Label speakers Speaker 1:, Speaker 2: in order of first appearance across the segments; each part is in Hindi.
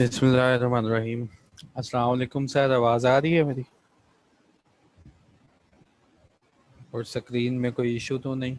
Speaker 1: बिस्मिल्लाहिर्रहमानिर्रहीम। अस्सलाम वालेकुम सर, आवाज़ आ रही है मेरी? और स्क्रीन में कोई इशू तो नहीं?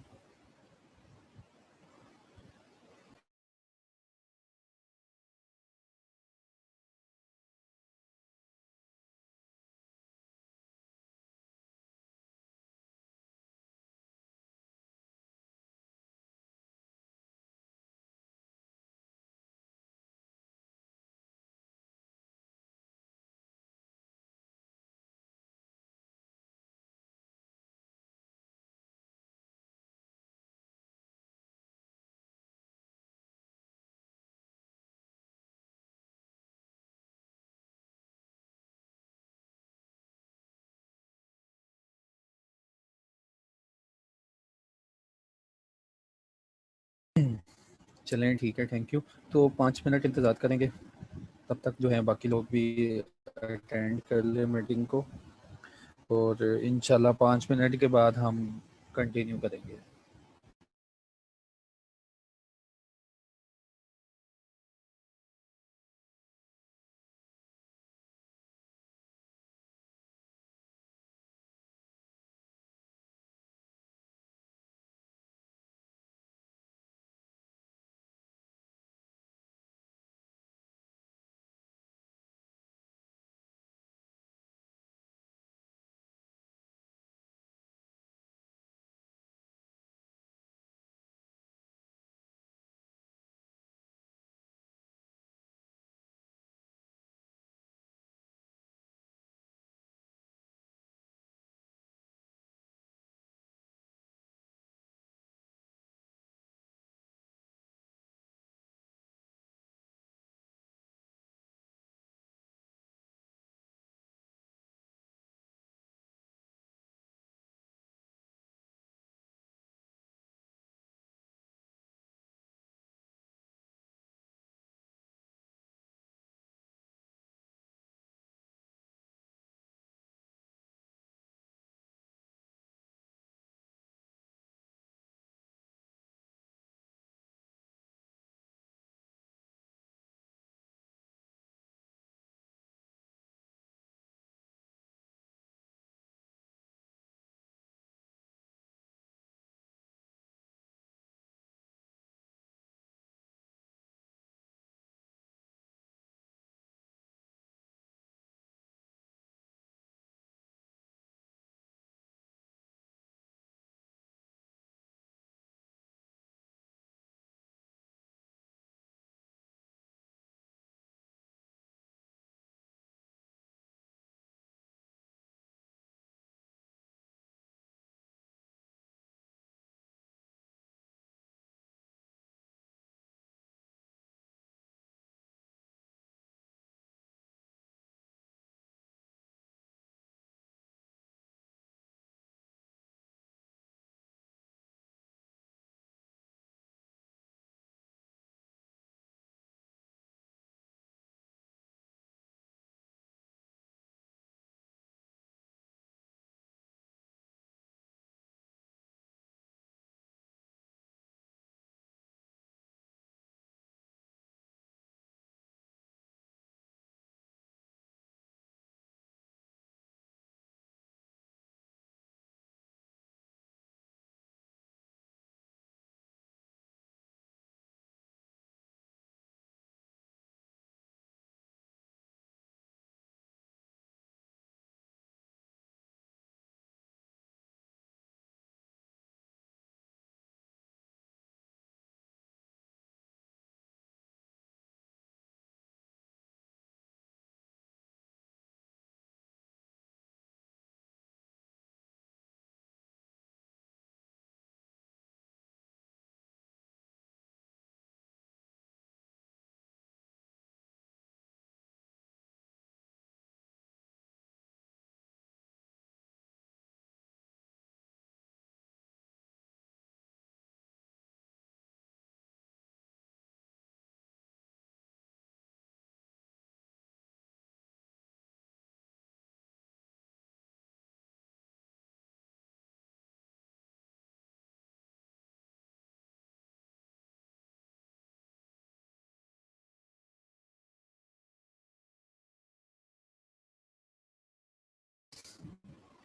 Speaker 1: चलें, ठीक है, थैंक यू। तो 5 मिनट इंतज़ार करेंगे, तब तक जो है बाकी लोग भी अटेंड कर ले मीटिंग को, और इंशाल्लाह 5 मिनट के बाद हम कंटिन्यू करेंगे।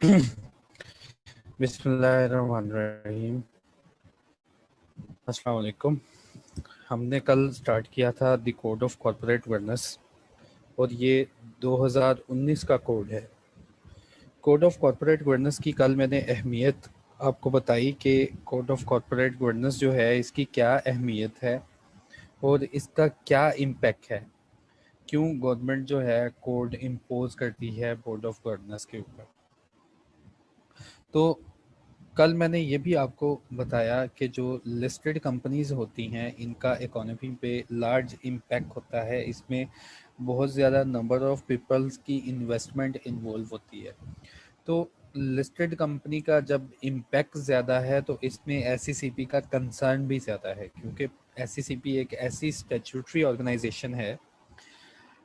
Speaker 1: बिस्मिल्लाहिर्रहमानिर्रहीम। अस्सलाम वालेकुम। हमने कल स्टार्ट किया था the code of corporate governance और ये 2019 का कोड है। कोड ऑफ कॉर्पोरेट गवर्नेंस की कल मैंने अहमियत आपको बताई कि कोड ऑफ कॉर्पोरेट गवर्नेंस जो है इसकी क्या अहमियत है और इसका क्या इम्पेक्ट है, क्यों गवर्नमेंट जो है कोड इम्पोज करती है बोर्ड ऑफ गवर्नेंस के ऊपर। तो कल मैंने ये भी आपको बताया कि जो लिस्टेड कंपनीज होती हैं इनका इकोनॉमी पे लार्ज इम्पैक्ट होता है, इसमें बहुत ज़्यादा नंबर ऑफ पीपल्स की इन्वेस्टमेंट इन्वॉल्व होती है। तो लिस्टेड कंपनी का जब इम्पैक्ट ज़्यादा है तो इसमें एसईसीपी का कंसर्न भी ज़्यादा है, क्योंकि एसईसीपी एक ऐसी स्टैट्यूटरी ऑर्गेनाइजेशन है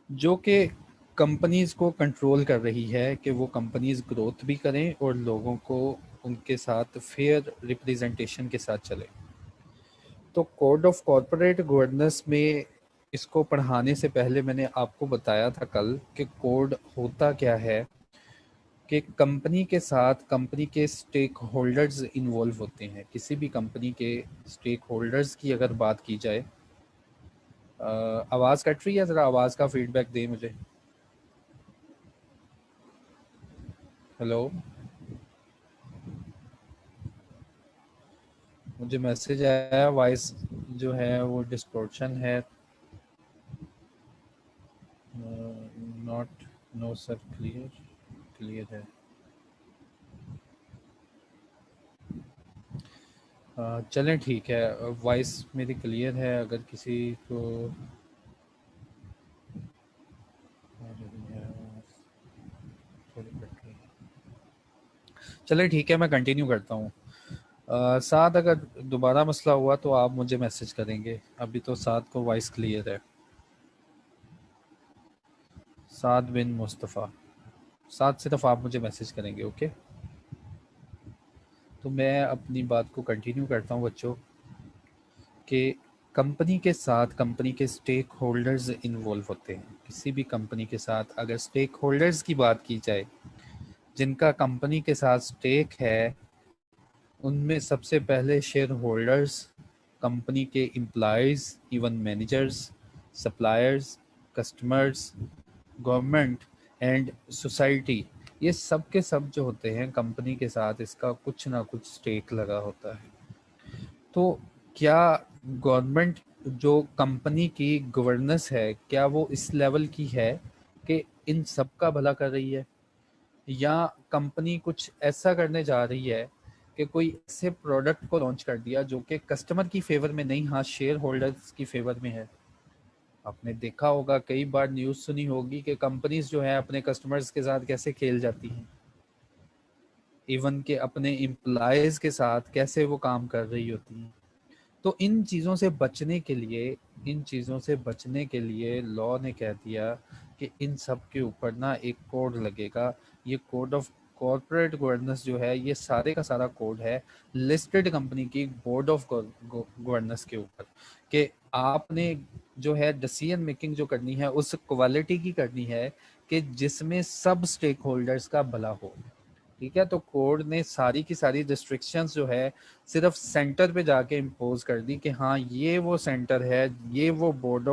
Speaker 1: जो कि कंपनीज़ को कंट्रोल कर रही है कि वो कंपनीज़ ग्रोथ भी करें और लोगों को उनके साथ फेयर रिप्रेजेंटेशन के साथ चले। तो कोड ऑफ कॉर्पोरेट गवर्नेंस में इसको पढ़ाने से पहले मैंने आपको बताया था कल कि कोड होता क्या है, कि कंपनी के साथ कंपनी के स्टेक होल्डर्स इन्वॉल्व होते हैं। किसी भी कंपनी के स्टेक होल्डर्स की अगर बात की जाए, आवाज़ कट रही है, ज़रा आवाज़ का फीडबैक दें मुझे। हेलो, मुझे मैसेज आया वॉइस जो है वो डिस्टॉर्शन है। Not, no sir, clear clear है। चलें ठीक है, वॉइस मेरी क्लियर है। अगर किसी को थोड़ी कट रही है, चलें ठीक है, मैं कंटिन्यू करता हूँ। साथ अगर दोबारा मसला हुआ तो आप मुझे मैसेज करेंगे। अभी तो साथ को वॉइस क्लियर है। साद बिन मुस्तफ़ा, साथ सिर्फ आप मुझे मैसेज करेंगे, ओके। तो मैं अपनी बात को कंटिन्यू करता हूँ बच्चों, कि कंपनी के साथ कंपनी के स्टेक होल्डर्स इन्वॉल्व होते हैं। किसी भी कंपनी के साथ अगर स्टेक होल्डर्स की बात की जाए, जिनका कंपनी के साथ स्टेक है, उनमें सबसे पहले शेयर होल्डर्स, कंपनी के employees, even managers, suppliers, customers, government and society, ये सब के सब जो होते हैं कंपनी के साथ, इसका कुछ ना कुछ स्टेक लगा होता है। तो क्या गवर्नमेंट जो कंपनी की गवर्नेंस है, क्या वो इस लेवल की है कि इन सब का भला कर रही है, या कंपनी कुछ ऐसा करने जा रही है कि कोई ऐसे प्रोडक्ट को लॉन्च कर दिया जो कि कस्टमर की फेवर में नहीं, हाँ शेयर होल्डर्स की फेवर में है। आपने देखा होगा, कई बार न्यूज़ सुनी होगी कि कंपनीज जो है अपने कस्टमर्स के साथ कैसे खेल जाती हैं, इवन के अपने एम्प्लॉयज़ के साथ कैसे वो काम कर रही होती हैं। तो इन चीज़ों से बचने के लिए, इन चीज़ों से बचने के लिए लॉ ने कह दिया कि इन सब के ऊपर ना एक कोड लगेगा। ये कोड ऑफ कॉर्पोरेट गवर्नेंस जो है, ये सारे का सारा कोड है लिस्टेड कंपनी की बोर्ड ऑफ गवर्नेंस के ऊपर, कि आपने जो है डिसीजन मेकिंग जो करनी है उस क्वालिटी की करनी है कि जिसमें सब स्टेक होल्डर्स का भला हो। ठीक है, तो कोर्ट ने सारी की सारी रिस्ट्रिक्शंस जो है सिर्फ सेंटर पे जाके इम्पोज कर दी कि हाँ ये वो सेंटर है, ये वो बोर्ड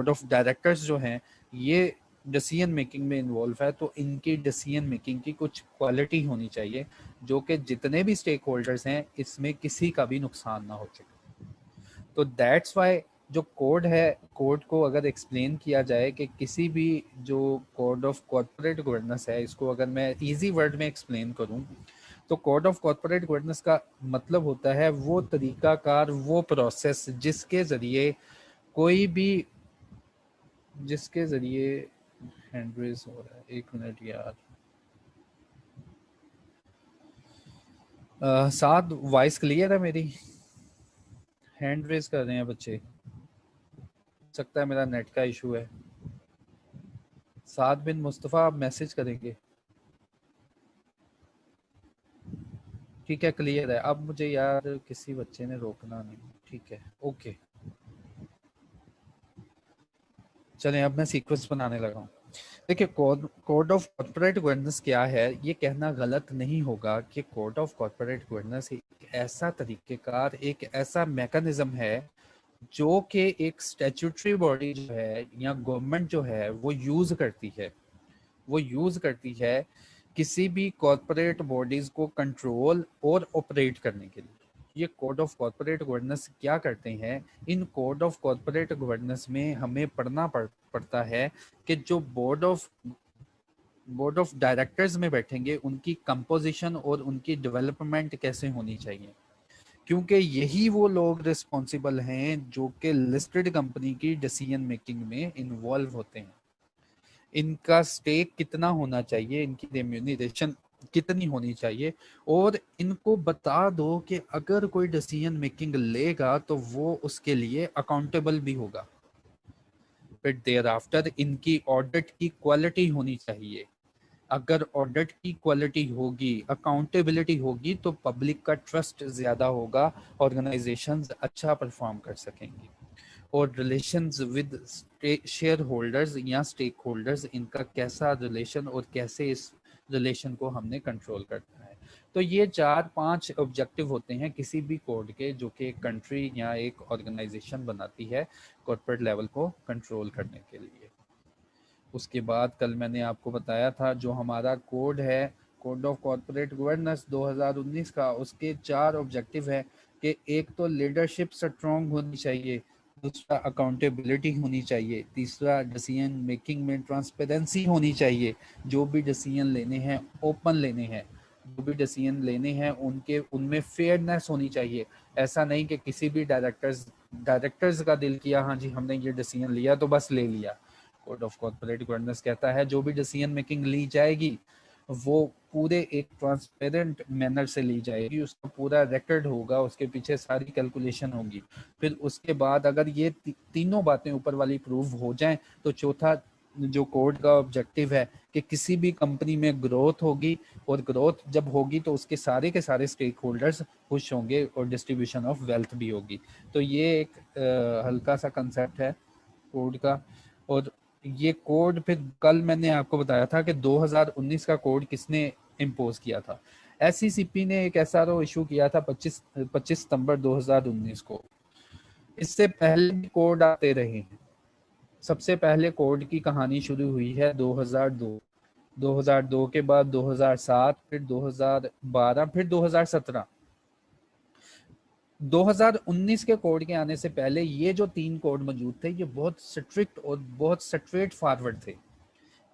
Speaker 1: ऑफ डायरेक्टर्स जो हैं ये डिसीजन मेकिंग में इन्वॉल्व है, तो इनकी डिसीजन मेकिंग की कुछ क्वालिटी होनी चाहिए जो कि जितने भी स्टेक होल्डर्स हैं इसमें किसी का भी नुकसान ना हो सके। तो दैट्स वाई जो कोड है, कोड को अगर एक्सप्लेन किया जाए कि किसी भी जो कोड ऑफ कॉर्पोरेट गवर्नेंस है, इसको अगर मैं इजी वर्ड में एक्सप्लेन करूं तो कोड ऑफ कॉर्पोरेट गवर्नेंस का मतलब होता है वो तरीकाकार, वो प्रोसेस जिसके ज़रिए कोई भी, जिसके ज़रिए हैंड रेज हो रहा है, एक मिनट यार। साथ वॉइस क्लियर है मेरी? हैंड रेज कर रहे हैं बच्चे, सकता है मेरा नेट का इशू है। साद बिन मुस्तफ़ा, आप मैसेज करेंगे? ठीक है, क्लियर है। अब मुझे यार किसी बच्चे ने रोकना नहीं, ठीक है, ओके। चलें अब मैं सीक्वेंस बनाने लगा हूँ। देखिए, कोड ऑफ कॉर्पोरेट गवर्नेंस क्या है, ये कहना गलत नहीं होगा कि कोड ऑफ कॉर्पोरेट गवर्नेंस एक ऐसा तरीकेकार, एक ऐसा मैकेनिज्म है जो कि एक स्टैट्यूटरी बॉडी जो है या गवर्नमेंट जो है वो यूज करती है। वो यूज करती है किसी भी कॉर्पोरेट बॉडीज को कंट्रोल और ऑपरेट करने के लिए। ये कोड ऑफ कॉर्पोरेट गवर्नेंस क्या करते हैं, इन कोड ऑफ कॉर्पोरेट गवर्नेंस में हमें पड़ता है कि जो बोर्ड ऑफ डायरेक्टर्स में बैठेंगे उनकी कंपोजिशन और उनकी डेवलपमेंट कैसे होनी चाहिए, क्योंकि यही वो लोग रिस्पॉन्सिबल हैं जो कि लिस्टेड कंपनी की डिसीजन मेकिंग में इन्वॉल्व होते हैं। इनका स्टेक कितना होना चाहिए, इनकी रेम्यूनरेशन कितनी होनी चाहिए, और इनको बता दो कि अगर कोई डिसीजन मेकिंग लेगा तो वो उसके लिए अकाउंटेबल भी होगा। फिर देयर आफ्टर इनकी ऑडिट की क्वालिटी होनी चाहिए। अगर ऑडिट की क्वालिटी होगी, अकाउंटेबिलिटी होगी, तो पब्लिक का ट्रस्ट ज्यादा होगा, ऑर्गेनाइजेशंस अच्छा परफॉर्म कर सकेंगी। और रिलेशंस विद शेयर होल्डर्स या स्टेक होल्डर्स, इनका कैसा रिलेशन और कैसे इस रिलेशन को हमने कंट्रोल करना है। तो ये 4-5 ऑब्जेक्टिव होते हैं किसी भी कोड के, जो कि एक कंट्री या एक ऑर्गेनाइजेशन बनाती है कॉर्पोरेट लेवल को कंट्रोल करने के लिए। उसके बाद कल मैंने आपको बताया था जो हमारा कोड है, कोड ऑफ कॉर्पोरेट गवर्नेंस 2019 का, उसके 4 ऑब्जेक्टिव है कि एक तो लीडरशिप स्ट्रॉन्ग होनी चाहिए, दूसरा अकाउंटेबिलिटी होनी चाहिए, तीसरा डिसीजन मेकिंग में ट्रांसपेरेंसी होनी चाहिए, जो भी डिसीजन लेने हैं ओपन लेने हैं, जो भी डिसीजन लेने हैं उनके उनमें फेयरनेस होनी चाहिए। ऐसा नहीं कि किसी भी डायरेक्टर्स का दिल किया, हाँ जी हमने ये डिसीजन लिया तो बस ले लिया। कोड ऑफ कॉर्पोरेट गवर्नेंस कहता है जो भी डिसीजन मेकिंग ली जाएगी वो पूरे एक ट्रांसपेरेंट मैनर से ली जाएगी, उसका पूरा रिकॉर्ड होगा, उसके पीछे सारी कैलकुलेशन होगी। फिर उसके बाद अगर ये तीनों बातें ऊपर वाली प्रूव हो जाएं तो चौथा जो कोड का ऑब्जेक्टिव है कि किसी भी कंपनी में ग्रोथ होगी, और ग्रोथ जब होगी तो उसके सारे के सारे स्टेक होल्डर्स खुश होंगे और डिस्ट्रीब्यूशन ऑफ वेल्थ भी होगी। तो ये एक हल्का सा कंसेप्ट है कोड का। और ये कोड फिर कल मैंने आपको बताया था कि 2019 का कोड किसने इम्पोज किया था। एससीसीपी ने एक एसआरओ इशू किया था 25 सितंबर 2019 को। इससे पहले भी कोड आते रहे हैं। सबसे पहले कोड की कहानी शुरू हुई है 2002, 2002 के बाद 2007, फिर 2012, फिर 2017। 2019 के कोड के आने से पहले ये जो 3 कोड मौजूद थे ये बहुत स्ट्रिक्ट और बहुत स्ट्रेट फॉरवर्ड थे।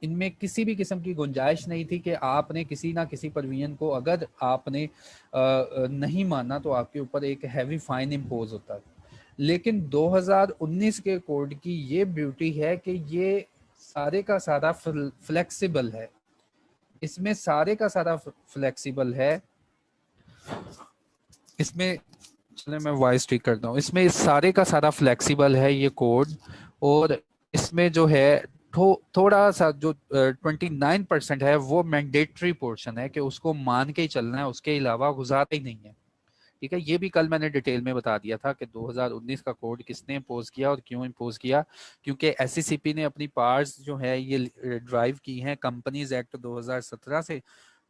Speaker 1: इनमें किसी भी किस्म की गुंजाइश नहीं थी कि आपने किसी ना किसी प्रोविजन को अगर आपने नहीं माना तो आपके ऊपर एक हैवी फाइन इम्पोज होता था। लेकिन 2019 के कोड की ये ब्यूटी है कि ये सारे का सारा फ्लेक्सिबल है। इसमें सारे का सारा फ्लेक्सिबल है। इसमें चले मैं वॉइस ठीक करता हूँ। इसमें सारे का सारा फ्लेक्सिबल है ये कोड। और इसमें जो है थोड़ा सा जो 29% है वो मैंडेटरी पोर्शन है कि उसको मान के ही चलना है, उसके अलावा गुजारा ही नहीं है। ठीक है, ये भी कल मैंने डिटेल में बता दिया था कि 2019 का कोड किसने इम्पोज किया और क्यों इम्पोज किया। क्योंकि एससीसीपी ने अपनी पावर्स जो है ये ड्राइव की हैं कंपनीज एक्ट 2017 से।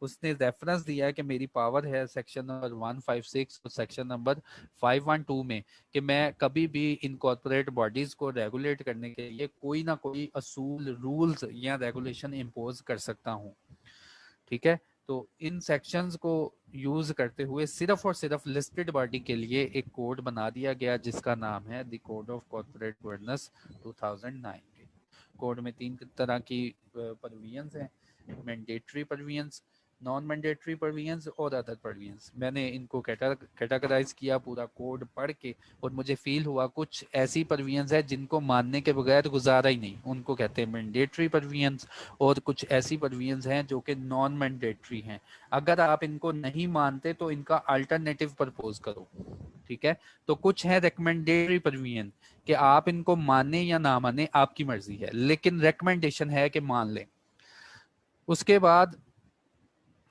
Speaker 1: उसने रेफरेंस दिया है कि मेरी पावर है सेक्शन नंबर 156 और सेक्शन नंबर 512 में कि मैं कभी भी इन कॉर्पोरेट बॉडीज को रेगुलेट करने के लिए कोई ना कोई असूल, रूल्स या रेगुलेशन इम्पोज कर सकता हूँ। ठीक है, तो इन सेक्शंस को यूज करते हुए सिर्फ और सिर्फ लिस्टेड बॉडी के लिए एक कोड बना दिया गया जिसका नाम है the code of corporate governance 2019। Code में 3 तरह की प्रोविजंस हैं, mandatory provisions, non mandatory provisions और अदर प्रोविजंस। मैंने इनको कैटेगराइज किया पूरा कोड पढ़ के, और मुझे फील हुआ कुछ ऐसी प्रोविजंस है जिनको मानने के बगैर गुजारा ही नहीं, उनको कहते हैं मैंडेटरी प्रोविजंस। और कुछ ऐसी प्रोविजंस हैं जो कि नॉन मैंडेटरी हैं, अगर आप इनको नहीं मानते तो इनका अल्टरनेटिव प्रपोज करो। ठीक है, तो कुछ है रिकमेंडेटरी प्रोविजन कि आप इनको माने या ना माने आपकी मर्जी है, लेकिन रिकमेंडेशन है कि मान लें। उसके बाद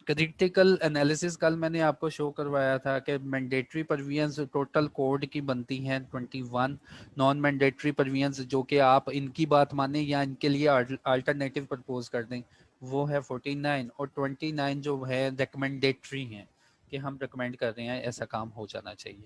Speaker 1: क्रिटिकल एनालिसिस कल मैंने आपको शो करवाया था कि मैंडेटरी परवियंस टोटल कोड की बनती हैं 21, नॉन मैंडेटरी परवियंस जो कि आप इनकी बात माने या इनके लिए अल्टरनेटिव प्रपोज कर दें वो है 49, और 29 जो है रिकमेंडेटरी हैं कि हम रिकमेंड कर रहे हैं ऐसा काम हो जाना चाहिए।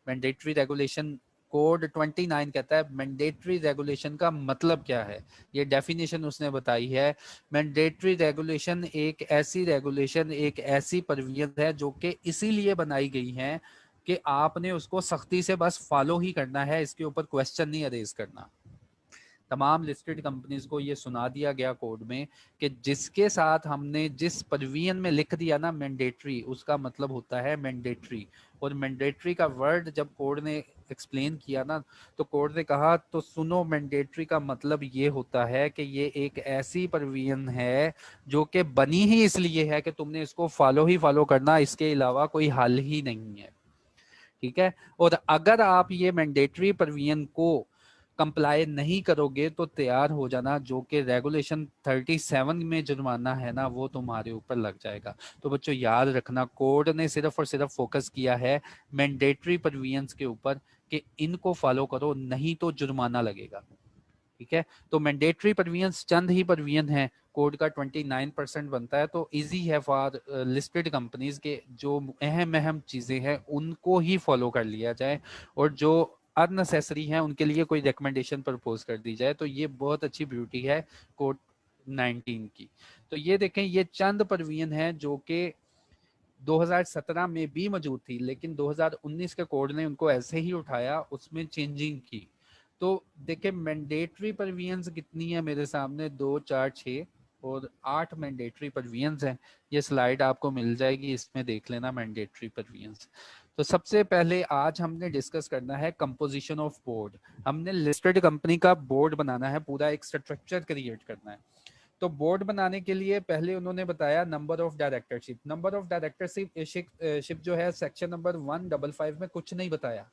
Speaker 1: मैंडेटरी रेगुलेशन कोड 29 कहता है मैंडेटरी रेगुलेशन का मतलब क्या है, ये डेफिनेशन उसने बताई है। मैंडेटरी रेगुलेशन एक ऐसी रेगुलेशन, एक ऐसी परवियत है जो कि इसीलिए बनाई गई है कि आपने उसको सख्ती से बस फॉलो ही करना है, इसके ऊपर क्वेश्चन नहीं अरेज करना। तमाम लिस्टेड कंपनीज को ये सुना दिया गया कोड में कि जिसके साथ हमने जिस परवियन में लिख दिया ना मैंडेटरी, उसका मतलब होता है मैंडेटरी। और मैंडेटरी का वर्ड जब कोड ने एक्सप्लेन किया ना, तो कोड ने कहा तो सुनो, मैंडेटरी का मतलब ये होता है कि ये एक ऐसी परवियन है जो कि बनी ही इसलिए है कि तुमने इसको फॉलो ही फॉलो करना, इसके अलावा कोई हल ही नहीं है। ठीक है, और अगर आप ये मैंडेटरी परवियन को कंप्लाई नहीं करोगे तो तैयार हो जाना, जो कि रेगुलेशन 37 में जुर्माना है ना, वो तुम्हारे ऊपर लग जाएगा। तो बच्चों याद रखना, कोड ने सिर्फ और सिर्फ फोकस किया है मैंडेटरी परवियंस के ऊपर कि इनको फॉलो करो नहीं तो जुर्माना लगेगा। ठीक है, तो मैंडेटरी परवियंस चंद ही परवियन है, कोड का 29% बनता है, तो इजी है फॉर लिस्टेड कंपनीज के जो अहम अहम चीजें हैं उनको ही फॉलो कर लिया जाए, और जो अननेसेसरी है उनके लिए कोई रिकमेंडेशन प्रपोज कर दी जाए। तो ये बहुत अच्छी ब्यूटी है कोड 19 की। तो ये देखें, ये चंद परवियन है जो कि 2017 में भी मौजूद थी, लेकिन 2019 के कोड ने उनको ऐसे ही उठाया, उसमें चेंजिंग की। तो देखिए मैंडेटरी परवियंस कितनी है मेरे सामने, 2 4 6 और 8 मैंडेटरी परवियंस हैं। ये स्लाइड आपको मिल जाएगी, इसमें देख लेना मैंडेटरी परवियंस। तो सबसे पहले आज हमने डिस्कस करना है कंपोजिशन ऑफ बोर्ड। हमने लिस्टेड कंपनी का बोर्ड बनाना है, पूरा एक स्ट्रक्चर क्रिएट करना है। तो बोर्ड बनाने के लिए पहले उन्होंने बताया number of directorship. Number of directorship जो है सेक्शन नंबर 155 में कुछ नहीं बताया।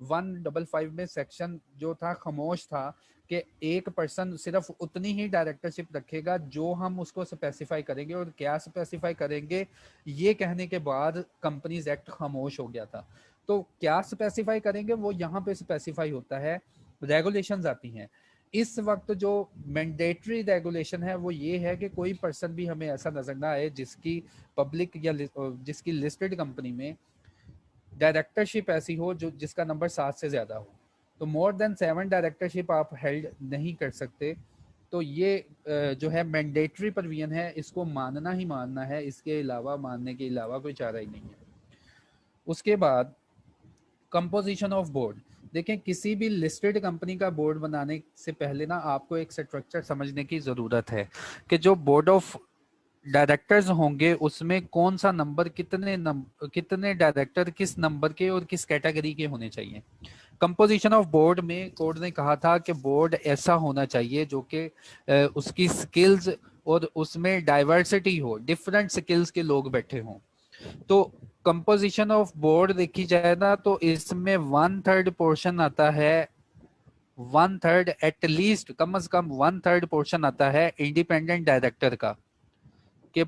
Speaker 1: 155 में सेक्शन जो था खामोश था कि एक पर्सन सिर्फ उतनी ही डायरेक्टरशिप रखेगा जो हम उसको स्पेसिफाई करेंगे, और क्या स्पेसिफाई करेंगे ये कहने के बाद कंपनीज एक्ट खामोश हो गया था। तो क्या स्पेसिफाई करेंगे वो यहाँ पे स्पेसिफाई होता है, रेगुलेशंस आती हैं। इस वक्त जो मैंडेटरी रेगुलेशन है वो ये है कि कोई पर्सन भी हमें ऐसा नजर ना आए जिसकी पब्लिक या जिसकी लिस्टेड कंपनी में डायरेक्टरशिप ऐसी हो जो जिसका नंबर 7 से ज्यादा हो। तो मोर देन 7 डायरेक्टरशिप आप हेल्ड नहीं कर सकते। तो ये जो है मैंडेटरी प्रोविजन है, इसको मानना ही मानना है, इसके अलावा मानने के अलावा कोई चारा ही नहीं है। उसके बाद कंपोजिशन ऑफ बोर्ड। देखें, किसी भी लिस्टेड कंपनी का बोर्ड बनाने से पहले ना आपको एक स्ट्रक्चर समझने की जरूरत है कि जो बोर्ड ऑफ डायरेक्टर्स होंगे उसमें कौन सा नंबर, कितने डायरेक्टर किस नंबर के और किस कैटेगरी के होने चाहिए। कंपोजिशन ऑफ बोर्ड में कोड ने कहा था कि बोर्ड ऐसा होना चाहिए जो कि उसकी स्किल्स और उसमें डाइवर्सिटी हो, डिफरेंट स्किल्स के लोग बैठे हों। तो कंपोजिशन ऑफ बोर्ड देखी जाए ना तो इसमें 1/3 पोर्शन आता है, 1/3 एटलीस्ट, कम से कम 1/3 पोर्शन आता है इंडिपेंडेंट डायरेक्टर का। कि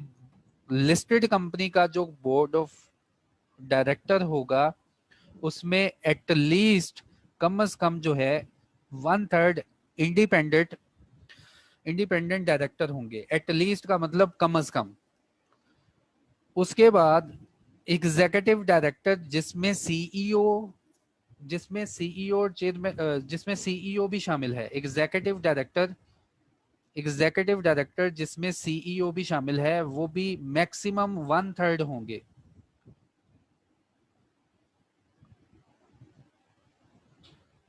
Speaker 1: लिस्टेड कंपनी का जो बोर्ड ऑफ डायरेक्टर होगा उसमें एटलीस्ट कम से कम जो है 1/3 इंडिपेंडेंट इंडिपेंडेंट डायरेक्टर होंगे। एटलीस्ट का मतलब कम से कम। उसके बाद एग्जीक्यूटिव डायरेक्टर जिसमें सीईओ और चेयरमैन, जिसमें सीईओ भी शामिल है। एग्जीक्यूटिव डायरेक्टर जिसमें सीईओ भी शामिल है, वो भी मैक्सिमम 1/3 होंगे।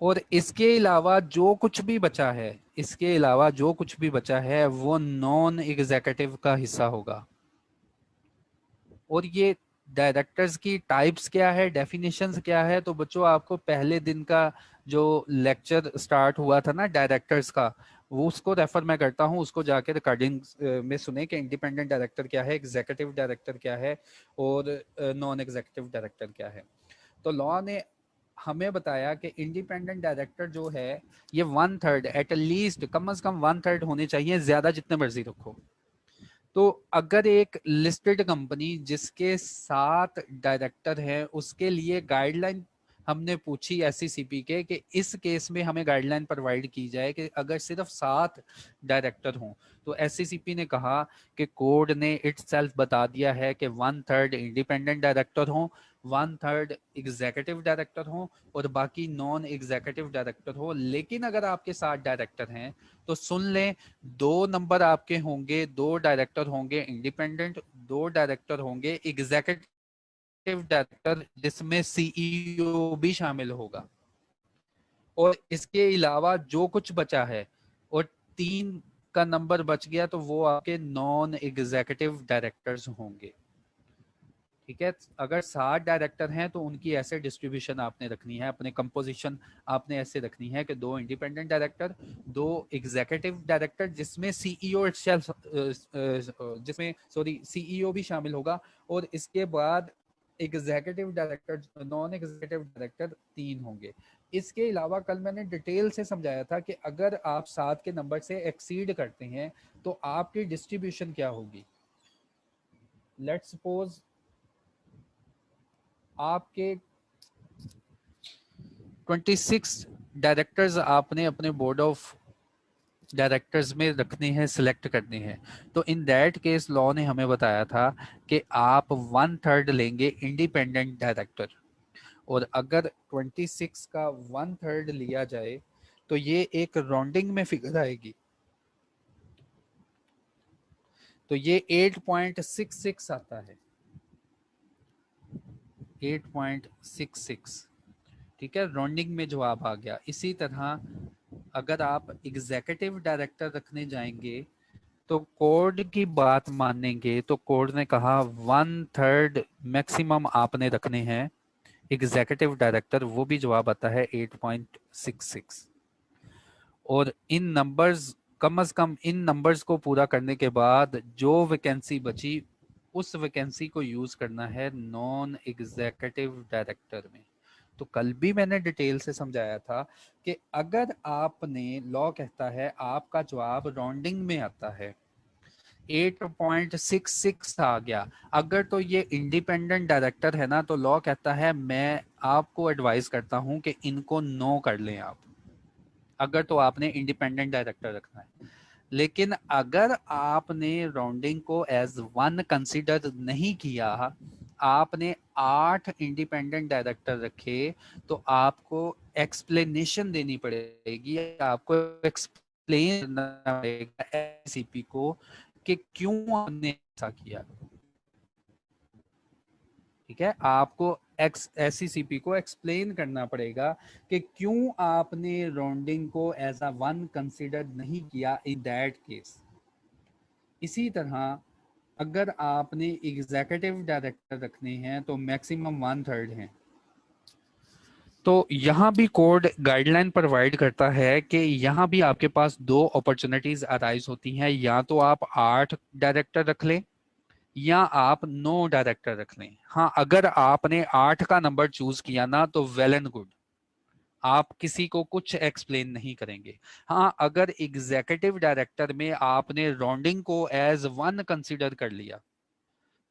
Speaker 1: और इसके अलावा जो कुछ भी बचा है, इसके अलावा जो कुछ भी बचा है वो नॉन एग्जीक्यूटिव का हिस्सा होगा। और ये डायरेक्टर्स की टाइप्स क्या है, डेफिनेशंस क्या है, तो बच्चों आपको पहले दिन का जो लेक्चर स्टार्ट हुआ था ना डायरेक्टर्स का, वो उसको रेफर मैं करता हूँ, उसको जाके रिकॉर्डिंग में सुने कि इंडिपेंडेंट डायरेक्टर क्या है, एग्जीक्यूटिव डायरेक्टर क्या है और नॉन एग्जीक्यूटिव डायरेक्टर क्या है। तो लॉ ने हमें बताया कि इंडिपेंडेंट डायरेक्टर जो है ये 1/3 एटलीस्ट, कम से कम 1/3 होने चाहिए, ज्यादा जितने मर्जी रखो। तो अगर एक लिस्टेड कंपनी जिसके 7 डायरेक्टर हैं उसके लिए गाइडलाइन हमने पूछी एससीसीपी के कि इस केस में हमें गाइडलाइन प्रोवाइड की जाए कि अगर सिर्फ 7 डायरेक्टर हों, तो एससीसीपी ने कहा कि कोड ने इटसेल्फ बता दिया है कि 1/3 इंडिपेंडेंट डायरेक्टर हों, 1/3 एग्जीक्यूटिव डायरेक्टर हों और बाकी नॉन एग्जीक्यूटिव डायरेक्टर हो। लेकिन अगर आपके 7 डायरेक्टर हैं तो सुन लें, 2 नंबर आपके होंगे, 2 डायरेक्टर होंगे इंडिपेंडेंट, 2 डायरेक्टर होंगे एग्जीक्यूटिव डायरेक्टर जिसमें सीईओ भी शामिल होगा, और इसके अलावा जो कुछ बचा है और 3 का नंबर बच गया तो वो आपके नॉन एग्जीक्यूटिव डायरेक्टर्स होंगे। ठीक है, अगर 7 डायरेक्टर हैं तो उनकी ऐसे डिस्ट्रीब्यूशन आपने रखनी है, अपने कंपोजिशन आपने ऐसे रखनी है कि 2 इंडिपेंडेंट डायरेक्टर, 2 एग्जीक्यूटिव डायरेक्टर जिसमें सीईओ इटसेल्फ जिसमें सॉरी सीईओ भी शामिल होगा, और इसके बाद executive director, non executive director 3 होंगे। इसके अलावा कल मैंने डिटेल से समझाया था कि अगर आप 7 के नंबर से एक्सीड करते हैं तो आपकी डिस्ट्रीब्यूशन क्या होगी। लेट्स सपोज आपके 26 डायरेक्टर्स आपने अपने बोर्ड ऑफ डायरेक्टर्स में रखने हैं, सिलेक्ट करने हैं, तो इन दैट केस लॉ ने हमें बताया था कि आप 1/3 लेंगे इंडिपेंडेंट डायरेक्टर, और अगर 26 का 1/3 लिया जाए तो ये एक राउंडिंग में फिगर आएगी, तो ये 8.66 आता है, 8.66। ठीक है, राउंडिंग में जवाब आ गया। इसी तरह अगर आप एग्जीक्यूटिव डायरेक्टर रखने जाएंगे तो कोड की बात मानेंगे तो कोड ने कहा 1/3 मैक्सिमम आपने रखने हैं एग्जीक्यूटिव डायरेक्टर, वो भी जवाब आता है 8.66। और इन नंबर्स, कम से कम इन नंबर्स को पूरा करने के बाद जो वैकेंसी बची उस वैकेंसी को यूज करना है नॉन एग्जीक्यूटिव डायरेक्टर में। तो कल भी मैंने डिटेल से समझाया था कि अगर आपने, लॉ कहता है आपका जवाब राउंडिंग में आता है, 8.66 आ गया, अगर तो ये इंडिपेंडेंट डायरेक्टर है ना, तो लॉ कहता है मैं आपको एडवाइस करता हूं कि इनको नो कर लें आप, अगर तो आपने इंडिपेंडेंट डायरेक्टर रखना है। लेकिन अगर आपने राउंडिंग को एज 1 कंसीडर नहीं किया, आपने 8 इंडिपेंडेंट डायरेक्टर रखे, तो आपको एक्सप्लेनेशन देनी पड़ेगी, आपको एक्सप्लेन करना पड़ेगा एसीपी को कि क्यों आपने ऐसा किया। ठीक है, आपको एससीसीपी को एक्सप्लेन करना पड़ेगा कि क्यों आपने राउंडिंग को एज अ 1 कंसीडर नहीं किया इन दैट केस। इसी तरह अगर आपने एग्जीक्यूटिव डायरेक्टर रखने हैं तो मैक्सिमम 1/3 हैं। तो यहाँ भी कोड गाइडलाइन प्रोवाइड करता है कि यहाँ भी आपके पास 2 अपॉर्चुनिटीज अराइज होती हैं, या तो आप 8 डायरेक्टर रख लें या आप 9 डायरेक्टर रख लें। हाँ, अगर आपने 8 का नंबर चूज किया ना तो वेल एंड गुड, आप किसी को कुछ एक्सप्लेन नहीं करेंगे। हाँ, अगर एग्जीक्यूटिव डायरेक्टर में आपने राउंडिंग को एज 1 कंसीडर कर लिया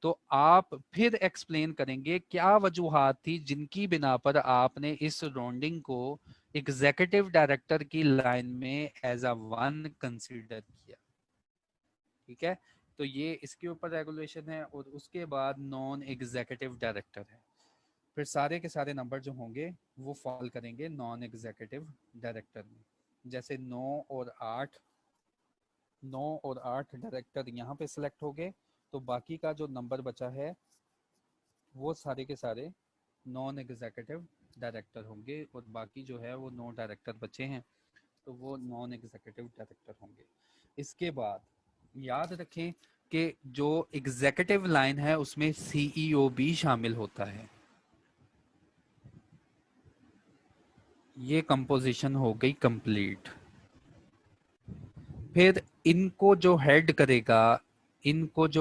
Speaker 1: तो आप फिर एक्सप्लेन करेंगे क्या वजूहात थी जिनकी बिना पर आपने इस राउंडिंग को एग्जीक्यूटिव डायरेक्टर की लाइन में एज अ 1 कंसीडर किया। ठीक है, तो ये इसके ऊपर रेगुलेशन है। और उसके बाद नॉन एग्जीक्यूटिव डायरेक्टर है, फिर सारे के सारे नंबर जो होंगे वो फॉल करेंगे नॉन एग्जीक्यूटिव डायरेक्टर में। जैसे 9 और 8 डायरेक्टर यहाँ पे सिलेक्ट हो गए, तो बाकी का जो नंबर बचा है वो सारे के सारे नॉन एग्जीक्यूटिव डायरेक्टर होंगे, और बाकी जो है वो 9 डायरेक्टर बचे हैं तो वो नॉन एग्जीक्यूटिव डायरेक्टर होंगे। इसके बाद याद रखें कि जो एग्जीक्यूटिव लाइन है उसमें सीईओ भी शामिल होता है। ये कंपोजिशन हो गई कंप्लीट। फिर इनको जो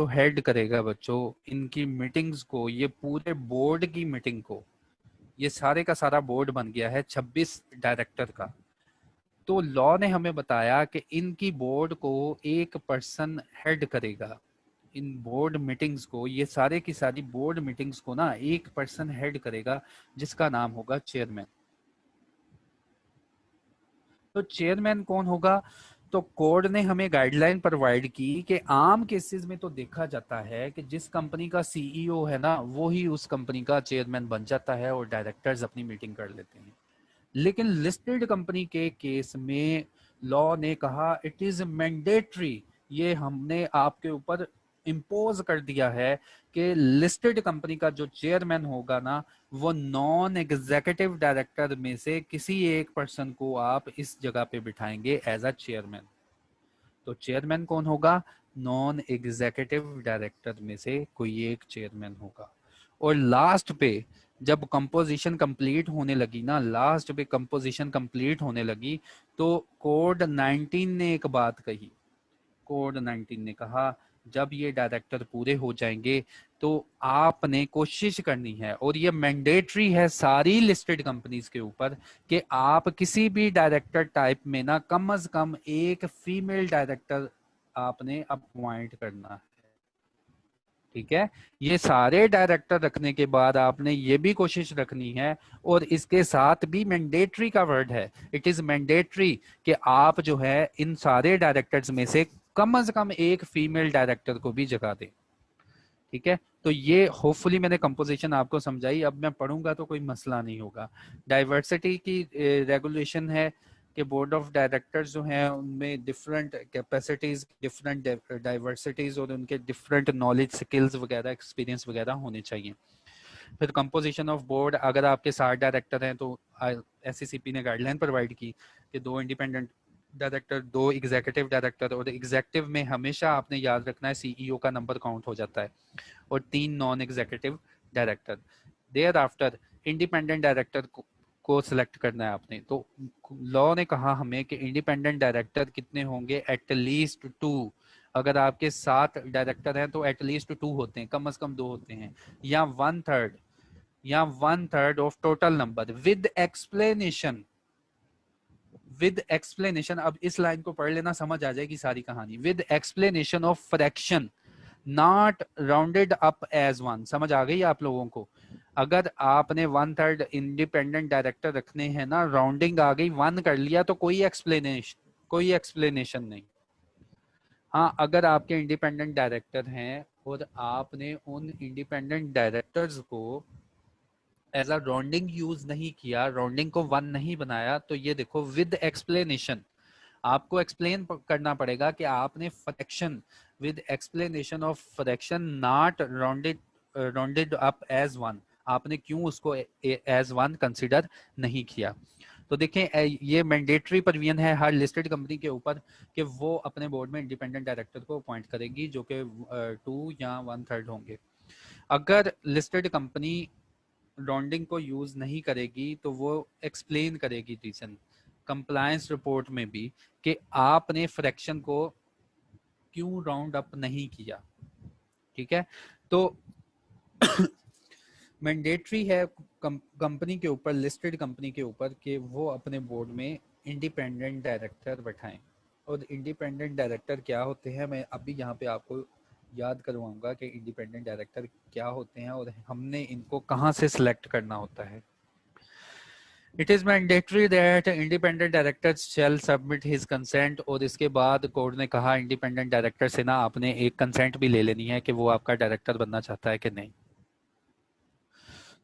Speaker 1: हेड करेगा बच्चों, इनकी मीटिंग्स को, ये पूरे बोर्ड की मीटिंग को, ये सारे का सारा बोर्ड बन गया है 26 डायरेक्टर का। तो लॉ ने हमें बताया कि इनकी बोर्ड को एक पर्सन हेड करेगा, इन बोर्ड मीटिंग्स को, ये सारे की सारी बोर्ड मीटिंग्स को ना एक पर्सन हेड करेगा जिसका नाम होगा चेयरमैन। तो चेयरमैन कौन होगा? तो कोड ने हमें गाइडलाइन प्रोवाइड की कि आम केसेस में तो देखा जाता है कि जिस कंपनी का सीईओ है ना वो ही उस कंपनी का चेयरमैन बन जाता है और डायरेक्टर्स अपनी मीटिंग कर लेते हैं। लेकिन लिस्टेड कंपनी के केस में लॉ ने कहा इट इज मैंडेटरी, ये हमने आपके ऊपर इम्पोज कर दिया है कि लिस्टेड कंपनी का जो चेयरमैन होगा ना वो नॉन एग्जीक्यूटिव डायरेक्टर में से किसी एक पर्सन को आप इस जगह पे बिठाएंगे एज अ चेयरमैन। तो चेयरमैन कौन होगा? नॉन एग्जीक्यूटिव डायरेक्टर में से कोई एक चेयरमैन होगा। और लास्ट पे जब कंपोजिशन कंप्लीट होने लगी ना, लास्ट पे कंपोजिशन कंप्लीट होने लगी तो कोड 19 ने एक बात कही। कोड 19 ने कहा जब ये डायरेक्टर पूरे हो जाएंगे तो आपने कोशिश करनी है, और ये मैंडेटरी है सारी लिस्टेड कंपनीज के ऊपर, कि आप किसी भी डायरेक्टर टाइप में ना कम से कम एक फीमेल डायरेक्टर आपने अपॉइंट करना है। ठीक है, ये सारे डायरेक्टर रखने के बाद आपने ये भी कोशिश रखनी है, और इसके साथ भी मैंडेटरी का वर्ड है, इट इज मैंडेटरी कि आप जो है इन सारे डायरेक्टर्स में से कम एक फीमेल डायरेक्टर को भी जगह दें। ठीक है, तो ये होपफुली मैंने कंपोजिशन आपको समझाई, अब मैं पढ़ूंगा तो कोई मसला नहीं होगा। डाइवर्सिटी की रेगुलेशन है कि बोर्ड ऑफ डायरेक्टर्स जो हैं उनमें डिफरेंट कैपेसिटीज, डिफरेंट डाइवर्सिटीज और उनके डिफरेंट नॉलेज, स्किल्स वगैरह, एक्सपीरियंस वगैरह होने चाहिए। फिर कंपोजिशन ऑफ बोर्ड, अगर आपके 60 डायरेक्टर हैं तो एससीसीपी ने गाइडलाइन प्रोवाइड की कि 2 इंडिपेंडेंट डायरेक्टर, 2 एग्जीक्यूटिव डायरेक्टर, और एग्जीक्यूटिव में हमेशा आपने याद रखना है सीईओ का नंबर काउंट हो जाता है, और 3 non executive director. Thereafter independent director को सिलेक्ट करना है आपने। तो लॉ ने कहा हमें कि इंडिपेंडेंट डायरेक्टर कितने होंगे? एटलीस्ट 2। अगर आपके 7 डायरेक्टर हैं तो एटलीस्ट 2 होते हैं, कम से कम 2 होते हैं, या 1/3, या 1/3 of total number with explanation. With explanation, अब इस लाइन को पढ़ लेना, समझ आ जाएगी सारी कहानी। With explanation of fraction not rounded up as 1। समझ आ गई आप लोगों को? अगर आपने 1/3 इंडिपेंडेंट डायरेक्टर रखने हैं ना, राउंडिंग आ गई 1 कर लिया तो कोई एक्सप्लेनेशन नहीं। हाँ, अगर आपके इंडिपेंडेंट डायरेक्टर हैं और आपने उन इंडिपेंडेंट डायरेक्टर्स को एज अ राउंडिंग यूज नहीं किया, राउंडिंग को 1 नहीं बनाया, तो ये देखो विद एक्सप्लेनेशन, आपको एक्सप्लेन करना पड़ेगा कि आपने fraction, with explanation of fraction not rounded up as 1, आपने क्यों उसको एज 1 कंसिडर नहीं किया। तो देखें, ये मैंडेटरी प्रोविजन है हर लिस्टेड कंपनी के ऊपर कि वो अपने बोर्ड में इंडिपेंडेंट डायरेक्टर को अपॉइंट करेगी जो कि 2 या 1/3 होंगे। अगर लिस्टेड कंपनी राउंडिंग को यूज नहीं करेगी तो वो एक्सप्लेन करेगी रीजन कंप्लायंस रिपोर्ट में भी कि आपने फ्रैक्शन को क्यों राउंड अप नहीं किया। ठीक है, तो मैंडेटरी है कंपनी के ऊपर, लिस्टेड कंपनी के ऊपर, कि वो अपने बोर्ड में इंडिपेंडेंट डायरेक्टर बैठाएं। और इंडिपेंडेंट डायरेक्टर क्या होते हैं, मैं अभी यहाँ पे आपको याद करवाऊंगा कि इंडिपेंडेंट डायरेक्टर क्या होते हैं और हमने इनको कहाँ से सिलेक्ट करना होता है। It is mandatory that independent director shall submit his consent, और इसके बाद कोर्ट ने कहा इंडिपेंडेंट डायरेक्टर से ना आपने एक कंसेंट भी ले लेनी है कि वो आपका डायरेक्टर बनना चाहता है कि नहीं।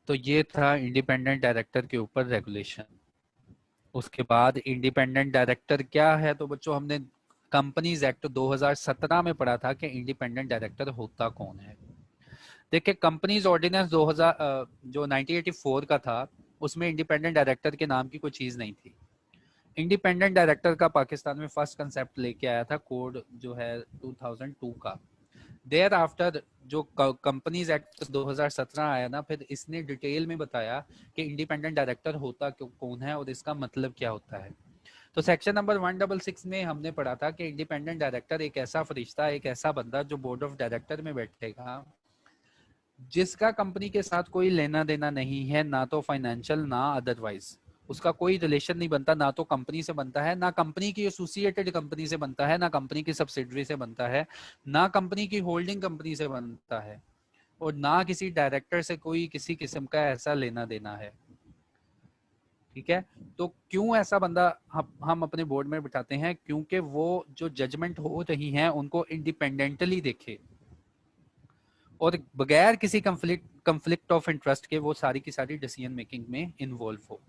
Speaker 1: तो ये था इंडिपेंडेंट डायरेक्टर के ऊपर रेगुलेशन। उसके बाद इंडिपेंडेंट डायरेक्टर क्या है, तो बच्चों हमने कंपनीज एक्ट 2017 में पढ़ा था कि इंडिपेंडेंट डायरेक्टर होता कौन है। देखिए, कंपनीज ऑर्डिनेंस 2000 जो 1984 का था उसमें इंडिपेंडेंट डायरेक्टर के नाम की कोई चीज नहीं थी। इंडिपेंडेंट डायरेक्टर का पाकिस्तान में फर्स्ट कंसेप्ट लेके आया था कोड जो है 2002 का। देयर आफ्टर जो कंपनीज एक्ट 2017 आया ना, फिर इसने डिटेल में बताया कि इंडिपेंडेंट डायरेक्टर होता कौन है और इसका मतलब क्या होता है। तो सेक्शन नंबर 166 में हमने पढ़ा था कि इंडिपेंडेंट डायरेक्टर एक ऐसा फरिश्ता, एक ऐसा बंदा जो बोर्ड ऑफ डायरेक्टर में बैठेगा, जिसका कंपनी के साथ कोई लेना देना नहीं है, ना तो फाइनेंशियल ना अदरवाइज। उसका कोई रिलेशन नहीं बनता, ना तो कंपनी से बनता है, ना कंपनी की एसोसिएटेड कंपनी से बनता है, ना कंपनी की सब्सिडरी से बनता है, ना कंपनी की होल्डिंग कंपनी से बनता है, और ना किसी डायरेक्टर से कोई किसी किस्म का ऐसा लेना देना है। ठीक है, तो क्यों ऐसा बंदा हम अपने बोर्ड में बिठाते हैं? क्योंकि वो जो जजमेंट हो रही हैं उनको इंडिपेंडेंटली देखे और बगैर किसी कंफ्लिक्ट ऑफ इंटरेस्ट के वो सारी की सारी डिसीजन मेकिंग में इन्वॉल्व हो।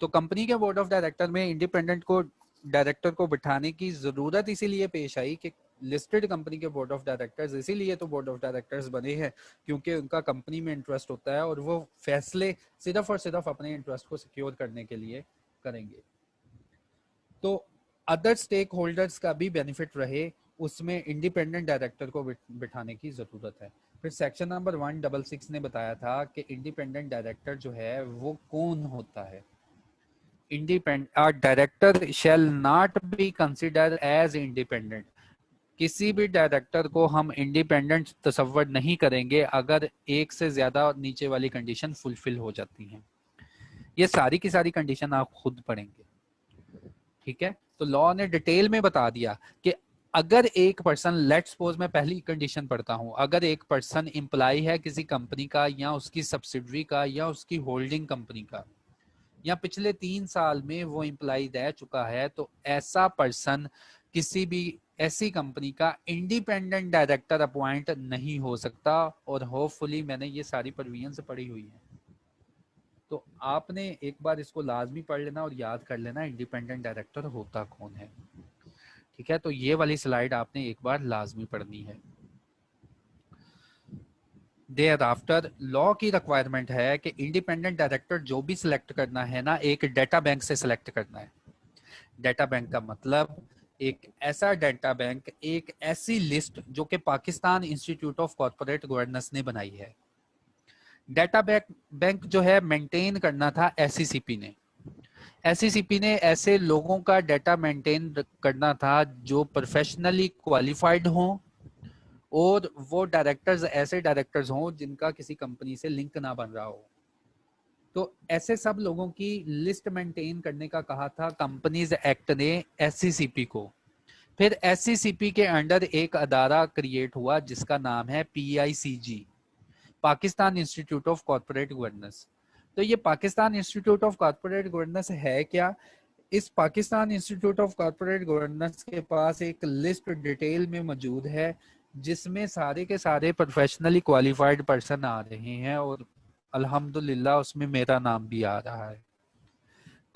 Speaker 1: तो कंपनी के बोर्ड ऑफ डायरेक्टर में इंडिपेंडेंट को डायरेक्टर को बिठाने की जरूरत इसीलिए पेश आई कि लिस्टेड कंपनी के बोर्ड ऑफ डायरेक्टर्स इसीलिए तो बोर्ड ऑफ डायरेक्टर्स बने हैं क्योंकि उनका कंपनी में इंटरेस्ट होता है और वो फैसले सिर्फ और सिर्फ अपने इंटरेस्ट को सिक्योर करने के लिए करेंगे। तो अदर स्टेक होल्डर्स का भी बेनिफिट रहे, उसमें इंडिपेंडेंट डायरेक्टर को बिठाने की जरूरत है। फिर सेक्शन नंबर 166 ने बताया था कि इंडिपेंडेंट डायरेक्टर जो है वो कौन होता है। Director shall not be consider as independent. किसी भी डायरेक्टर को हम इंडिपेंडेंट तस्वर नहीं करेंगे अगर एक से ज्यादा नीचे वाली कंडीशन फुलफिल हो जाती हैं। ये सारी की सारी कंडीशन आप खुद पढ़ेंगे। ठीक है, तो लॉ ने डिटेल में बता दिया कि अगर एक पर्सन, लेट्स सपोज मैं पहली कंडीशन पढ़ता हूं, अगर एक पर्सन एम्प्लॉय है किसी कंपनी का या उसकी सब्सिडरी का या उसकी होल्डिंग कंपनी का, या पिछले 3 साल में वो एम्प्लॉय रह चुका है, तो ऐसा पर्सन किसी भी ऐसी कंपनी का इंडिपेंडेंट डायरेक्टर अपॉइंट नहीं हो सकता। और होपफुली मैंने ये सारी प्रोविजन से पढ़ी हुई है, तो आपने एक बार इसको लाजमी पढ़ लेना और याद कर लेना इंडिपेंडेंट डायरेक्टर होता कौन है। ठीक है, तो ये वाली स्लाइड आपने एक बार लाजमी पढ़नी है। देयर आफ्टर लॉ की रिक्वायरमेंट है कि इंडिपेंडेंट डायरेक्टर जो भी सिलेक्ट करना है ना, एक डेटा बैंक से सिलेक्ट करना है। डेटा बैंक का मतलब एक ऐसा डेटा बैंक, एक ऐसी लिस्ट जो कि Pakistan institute of corporate governance ने बनाई है। डेटा बैंक जो है मेंटेन करना था एससीसीपी ने। एससीसीपी ने ऐसे लोगों का डाटा मेंटेन करना था जो प्रोफेशनली क्वालिफाइड हों और वो डायरेक्टर्स ऐसे डायरेक्टर्स हों जिनका किसी कंपनी से लिंक ना बन रहा हो। तो ऐसे सब लोगों की लिस्ट मेंटेन करने का कहा था कंपनीज एक्ट ने एससीसीपी को। फिर एससीसीपी के अंडर एक अदारा क्रिएट हुआ जिसका नाम है PICG, Pakistan institute of corporate governance. तो ये Pakistan institute of corporate governance है क्या? इस Pakistan institute of corporate governance के पास एक लिस्ट डिटेल में मौजूद है जिसमें सारे के सारे प्रोफेशनली क्वालिफाइड पर्सन आ रहे हैं और अल्हम्दुलिल्लाह उसमें मेरा नाम भी आ रहा है।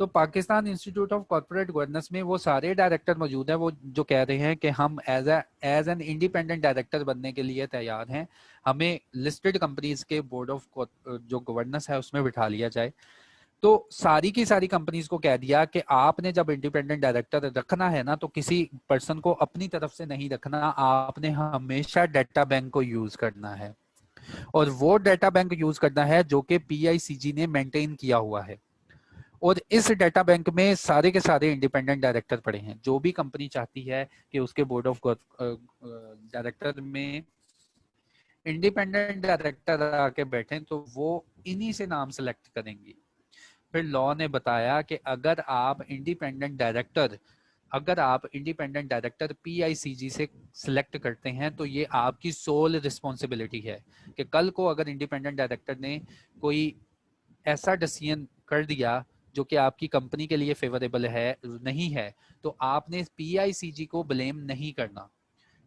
Speaker 1: तो Pakistan institute of corporate governance में वो सारे डायरेक्टर मौजूद हैं वो जो कह रहे हैं कि हम एज एन इंडिपेंडेंट डायरेक्टर बनने के लिए तैयार हैं, हमें लिस्टेड कंपनीज के बोर्ड ऑफ जो गवर्नेंस है उसमें बिठा लिया जाए। तो सारी की सारी कंपनीज को कह दिया कि आपने जब इंडिपेंडेंट डायरेक्टर रखना है ना, तो किसी पर्सन को अपनी तरफ से नहीं रखना, आपने हमेशा डेटा बैंक को यूज करना है और वो डेटा बैंक यूज करना है जो कि पीआईसीजी ने मेंटेन किया हुआ है। और इस डेटा बैंक में सारे के सारे इंडिपेंडेंट डायरेक्टर पड़े हैं। जो भी कंपनी चाहती है कि उसके बोर्ड ऑफ डायरेक्टर में इंडिपेंडेंट डायरेक्टर आके बैठे तो वो इन्हीं से नाम सेलेक्ट करेंगी। फिर लॉ ने बताया कि अगर आप इंडिपेंडेंट डायरेक्टर पीआईसीजी से सिलेक्ट करते हैं तो ये आपकी सोल रिस्पॉन्सिबिलिटी है कि कल को अगर इंडिपेंडेंट डायरेक्टर ने कोई ऐसा डिसीजन कर दिया जो कि आपकी कंपनी के लिए फेवरेबल है नहीं है, तो आपने पीआईसीजी को ब्लेम नहीं करना।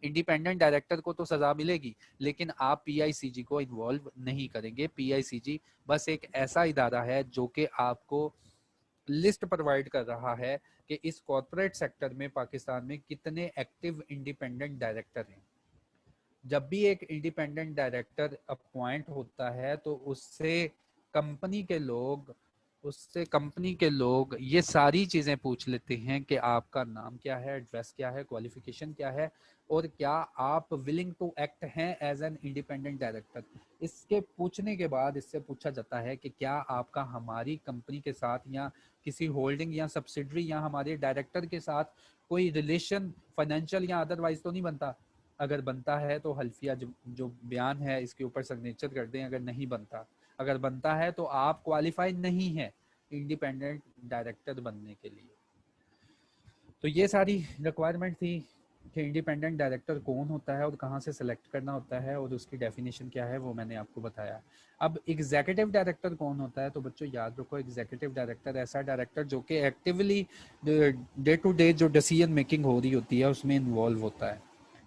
Speaker 1: इंडिपेंडेंट डायरेक्टर को तो सजा मिलेगी लेकिन आप पीआईसीजी को इन्वॉल्व नहीं करेंगे। पीआईसीजी बस एक ऐसा इदारा है जो कि आपको लिस्ट प्रोवाइड कर रहा है कि इस कॉर्पोरेट सेक्टर में पाकिस्तान में कितने एक्टिव इंडिपेंडेंट डायरेक्टर हैं। जब भी एक इंडिपेंडेंट डायरेक्टर अपॉइंट होता है तो उससे कंपनी के लोग ये सारी चीजें पूछ लेते हैं कि आपका नाम क्या है, एड्रेस क्या है, क्वालिफिकेशन क्या है और क्या आप विलिंग टू एक्ट हैं एज एन इंडिपेंडेंट डायरेक्टर। इसके पूछने के बाद इससे पूछा जाता है कि क्या आपका हमारी कंपनी के साथ या किसी होल्डिंग या सब्सिडरी या हमारे डायरेक्टर के साथ कोई रिलेशन फाइनेंशियल या अदरवाइज तो नहीं बनता। अगर बनता है तो हल्फिया जो बयान है इसके ऊपर सिग्नेचर कर दें। अगर नहीं बनता, अगर बनता है तो आप क्वालिफाइड नहीं है, इंडिपेंडेंट डायरेक्टर बनने के लिए। तो ये सारी रिक्वायरमेंट थी कि इंडिपेंडेंट डायरेक्टर कौन होता है और कहाँ से सेलेक्ट करना होता है और उसकी डेफिनेशन क्या है वो मैंने आपको बताया। अब एग्जीक्यूटिव डायरेक्टर कौन होता है, तो बच्चों याद रखो, एग्जीक्यूटिव डायरेक्टर ऐसा डायरेक्टर जो कि एक्टिवली डे टू डे जो डिसीजन मेकिंग हो रही होती है उसमें इन्वॉल्व होता है,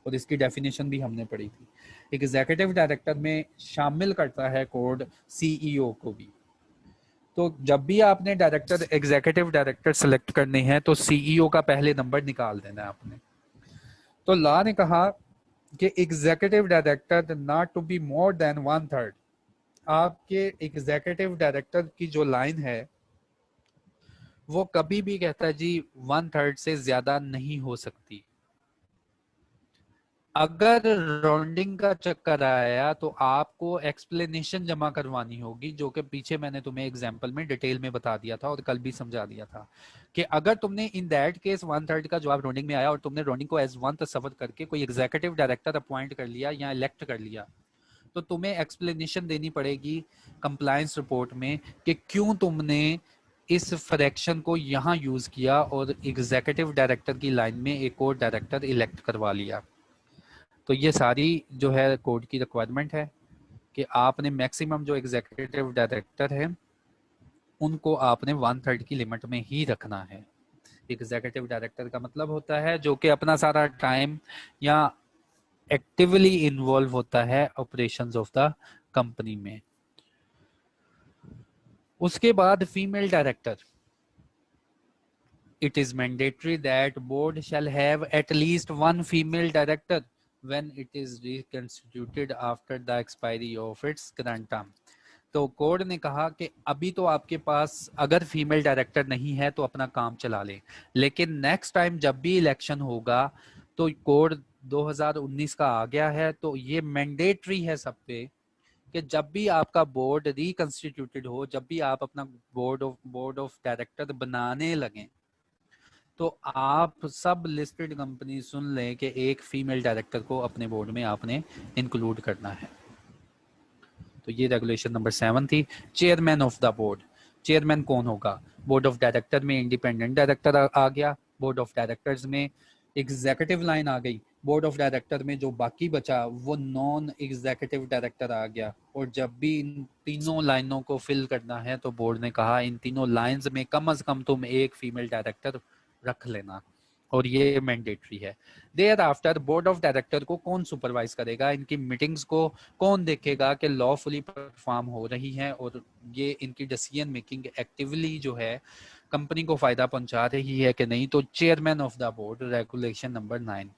Speaker 1: और इसकी डेफिनेशन भी हमने पढ़ी थी। एग्जीक्यूटिव डायरेक्टर में शामिल करता है कोड सीईओ को भी। तो जब भी आपने डायरेक्टर एग्जीक्यूटिव डायरेक्टर सेलेक्ट करने हैं तो सीईओ का पहले नंबर निकाल देना है आपने। तो लॉ ने कहा कि executive director not to be more than 1/3। आपके एग्जीक्यूटिव डायरेक्टर की जो लाइन है वो कभी भी कहता है जी 1/3 से ज्यादा नहीं हो सकती। अगर राउंडिंग का चक्कर आया तो आपको एक्सप्लेनेशन जमा करवानी होगी, जो कि पीछे मैंने तुम्हें एग्जांपल में डिटेल में बता दिया था और कल भी समझा दिया था कि अगर तुमने इन दैट केस 1/3 का जवाब राउंडिंग में आया और तुमने राउंडिंग को एज 1 तस्वर करके कोई एग्जीक्यूटिव डायरेक्टर अपॉइंट कर लिया या इलेक्ट कर लिया, तो तुम्हें एक्सप्लेनेशन देनी पड़ेगी कंप्लायंस रिपोर्ट में कि क्यों तुमने इस फ्रैक्शन को यहाँ यूज किया और एग्जीक्यूटिव डायरेक्टर की लाइन में एक और डायरेक्टर इलेक्ट करवा लिया। तो ये सारी जो है कोड की रिक्वायरमेंट है कि आपने मैक्सिमम जो एग्जीक्यूटिव डायरेक्टर है उनको आपने 1/3 की लिमिट में ही रखना है। एग्जीक्यूटिव डायरेक्टर का मतलब होता है जो कि अपना सारा टाइम या एक्टिवली इन्वॉल्व होता है ऑपरेशंस ऑफ द कंपनी में। उसके बाद female director, it is mandatory that board shall have at least one female director when it is reconstituted after the expiry of its current term। तो कोड ने कहा कि अभी तो आपके पास अगर फीमेल डायरेक्टर नहीं है तो अपना काम चला ले, लेकिन नेक्स्ट टाइम जब भी इलेक्शन होगा तो कोड 2019 का आ गया है, तो ये मैंडेटरी है सब पे कि जब भी आपका बोर्ड रिकंस्टिट्यूटेड हो, जब भी आप अपना बोर्ड ऑफ डायरेक्टर बनाने लगें, तो आप सब लिस्टेड कंपनी सुन लें कि एक फीमेल डायरेक्टर को अपने बोर्ड में आपने इंक्लूड करना है। तो ये रेगुलेशन नंबर 7 थी। Chairman of the board, chairman कौन होगा? बोर्ड ऑफ डायरेक्टर में इंडिपेंडेंट डायरेक्टर आ गया, बोर्ड ऑफ डायरेक्टर्स में एग्जीक्यूटिव लाइन आ गई, बोर्ड ऑफ डायरेक्टर में जो बाकी बचा वो नॉन एग्जीक्यूटिव डायरेक्टर आ गया। और जब भी इन तीनों लाइनों को फिल करना है तो बोर्ड ने कहा इन तीनों लाइंस में कम से कम तुम एक फीमेल डायरेक्टर रख लेना, और ये मैंडेटरी है। Thereafter board of director को कौन सुपरवाइज करेगा, इनकी मीटिंग्स को कौन देखेगा कि लॉफुली परफॉर्म हो रही है और ये इनकी डिसीजन मेकिंग एक्टिवली जो है कंपनी को फायदा पहुंचा रही है कि नहीं? तो chairman of the board, regulation number 9।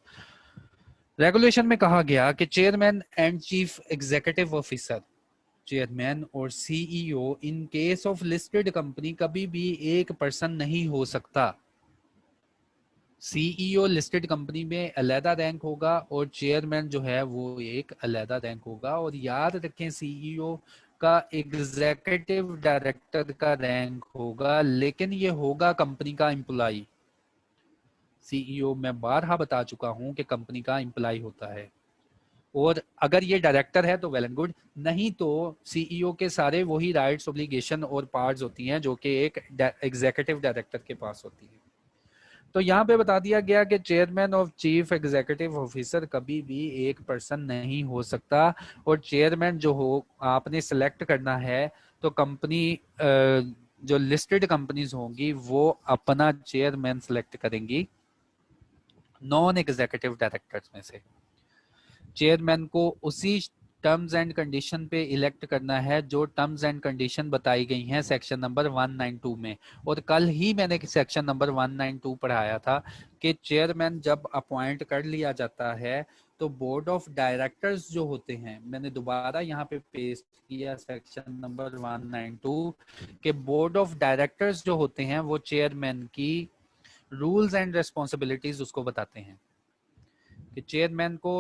Speaker 1: Regulation में कहा गया कि chairman and chief executive officer, chairman और CEO in case of listed company कभी भी एक पर्सन नहीं हो सकता। सीईओ लिस्टेड कंपनी में अलहदा रैंक होगा और चेयरमैन जो है वो एक अलहदा रैंक होगा। और याद रखें सीईओ का एग्जीक्यूटिव डायरेक्टर का रैंक होगा, लेकिन ये होगा कंपनी का एम्प्लॉय। सीईओ मैं बारहा बता चुका हूं कि कंपनी का एम्प्लॉय होता है, और अगर ये डायरेक्टर है तो वेल एंड गुड, नहीं तो सीईओ के सारे वही राइट्स, ऑब्लिगेशन और पावर्स होती हैं जो कि एक एग्जीक्यूटिव डायरेक्टर के पास होती है। तो यहाँ पे बता दिया गया कि चेयरमैन और चीफ एग्जीक्यूटिव ऑफिसर कभी भी एक पर्सन नहीं हो सकता, और चेयरमैन जो हो आपने सेलेक्ट करना है तो कंपनी जो लिस्टेड कंपनीज होंगी वो अपना चेयरमैन सेलेक्ट करेंगी नॉन एग्जीक्यूटिव डायरेक्टर्स में से। चेयरमैन को उसी टर्म्स एंड कंडीशन पे इलेक्ट करना है जो टर्म्स एंड कंडीशन बताई गई हैं सेक्शन नंबर 192 में। और कल ही मैंने सेक्शन नंबर 192 पढ़ाया था कि चेयरमैन जब अपॉइंट कर लिया जाता है तो बोर्ड ऑफ डायरेक्टर्स जो होते हैं, मैंने दोबारा यहाँ पे पेस्ट किया सेक्शन नंबर 192 के बोर्ड ऑफ डायरेक्टर्स जो होते हैं वो चेयरमैन की रूल्स एंड रिस्पॉन्सिबिलिटीज उसको बताते हैं कि चेयरमैन को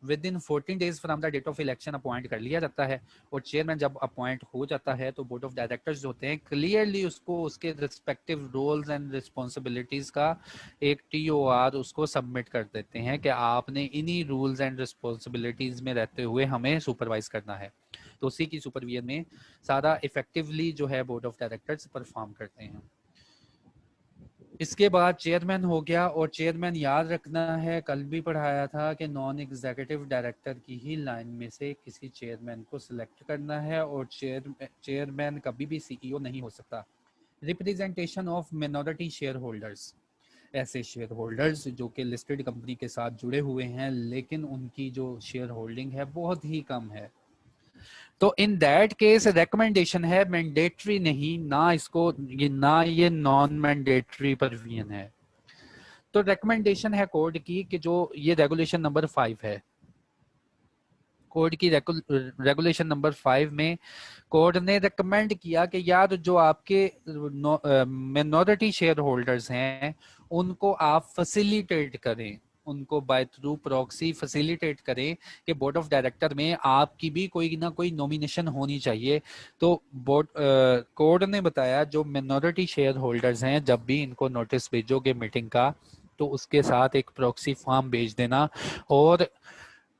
Speaker 1: within 14 days from the date of election appoint कर लिया जाता है। और चेयरमैन जब अपॉइंट हो जाता है तो बोर्ड ऑफ डायरेक्टर्स जो होते हैं क्लियरली उसको उसके रिस्पेक्टिव रोल्स एंड रिस्पॉन्सिबिलिटीज का एक टीओआर उसको सबमिट कर देते हैं कि आपने इन्हीं रूल्स एंड रिस्पॉन्सिबिलिटीज में रहते हुए हमें सुपरवाइज करना है। तो उसी की सुपरविजन में सारा इफेक्टिवली जो है बोर्ड ऑफ डायरेक्टर्स परफॉर्म करते हैं। इसके बाद चेयरमैन हो गया, और चेयरमैन याद रखना है, कल भी पढ़ाया था कि नॉन एग्जीक्यूटिव डायरेक्टर की ही लाइन में से किसी चेयरमैन को सिलेक्ट करना है, और चेयरमैन कभी भी सीईओ नहीं हो सकता। Representation of minority share holders, ऐसे शेयर होल्डर्स जो कि लिस्टेड कंपनी के साथ जुड़े हुए हैं लेकिन उनकी जो शेयर होल्डिंग है बहुत ही कम है, तो इन दैट केस रिकमेंडेशन है, मैंडेटरी नहीं, ना इसको ना ये नॉन मैंडेटरी प्रोविजन है। तो रिकमेंडेशन है कोड की कि जो ये रेगुलेशन नंबर 5 है, कोड की रेगुलेशन नंबर 5 में कोड ने रिकमेंड किया कि यार जो आपके मिनॉरिटी शेयर होल्डर्स हैं उनको आप फैसिलिटेट करें, उनको बाय थ्रू प्रॉक्सी फैसिलिटेट करें कि बोर्ड ऑफ डायरेक्टर में आपकी भी कोई ना कोई नॉमिनेशन होनी चाहिए। तो बोर्ड कोड ने बताया जो मिनॉरिटी शेयर होल्डर्स हैं जब भी इनको नोटिस भेजोगे मीटिंग का तो उसके साथ एक प्रॉक्सी फॉर्म भेज देना, और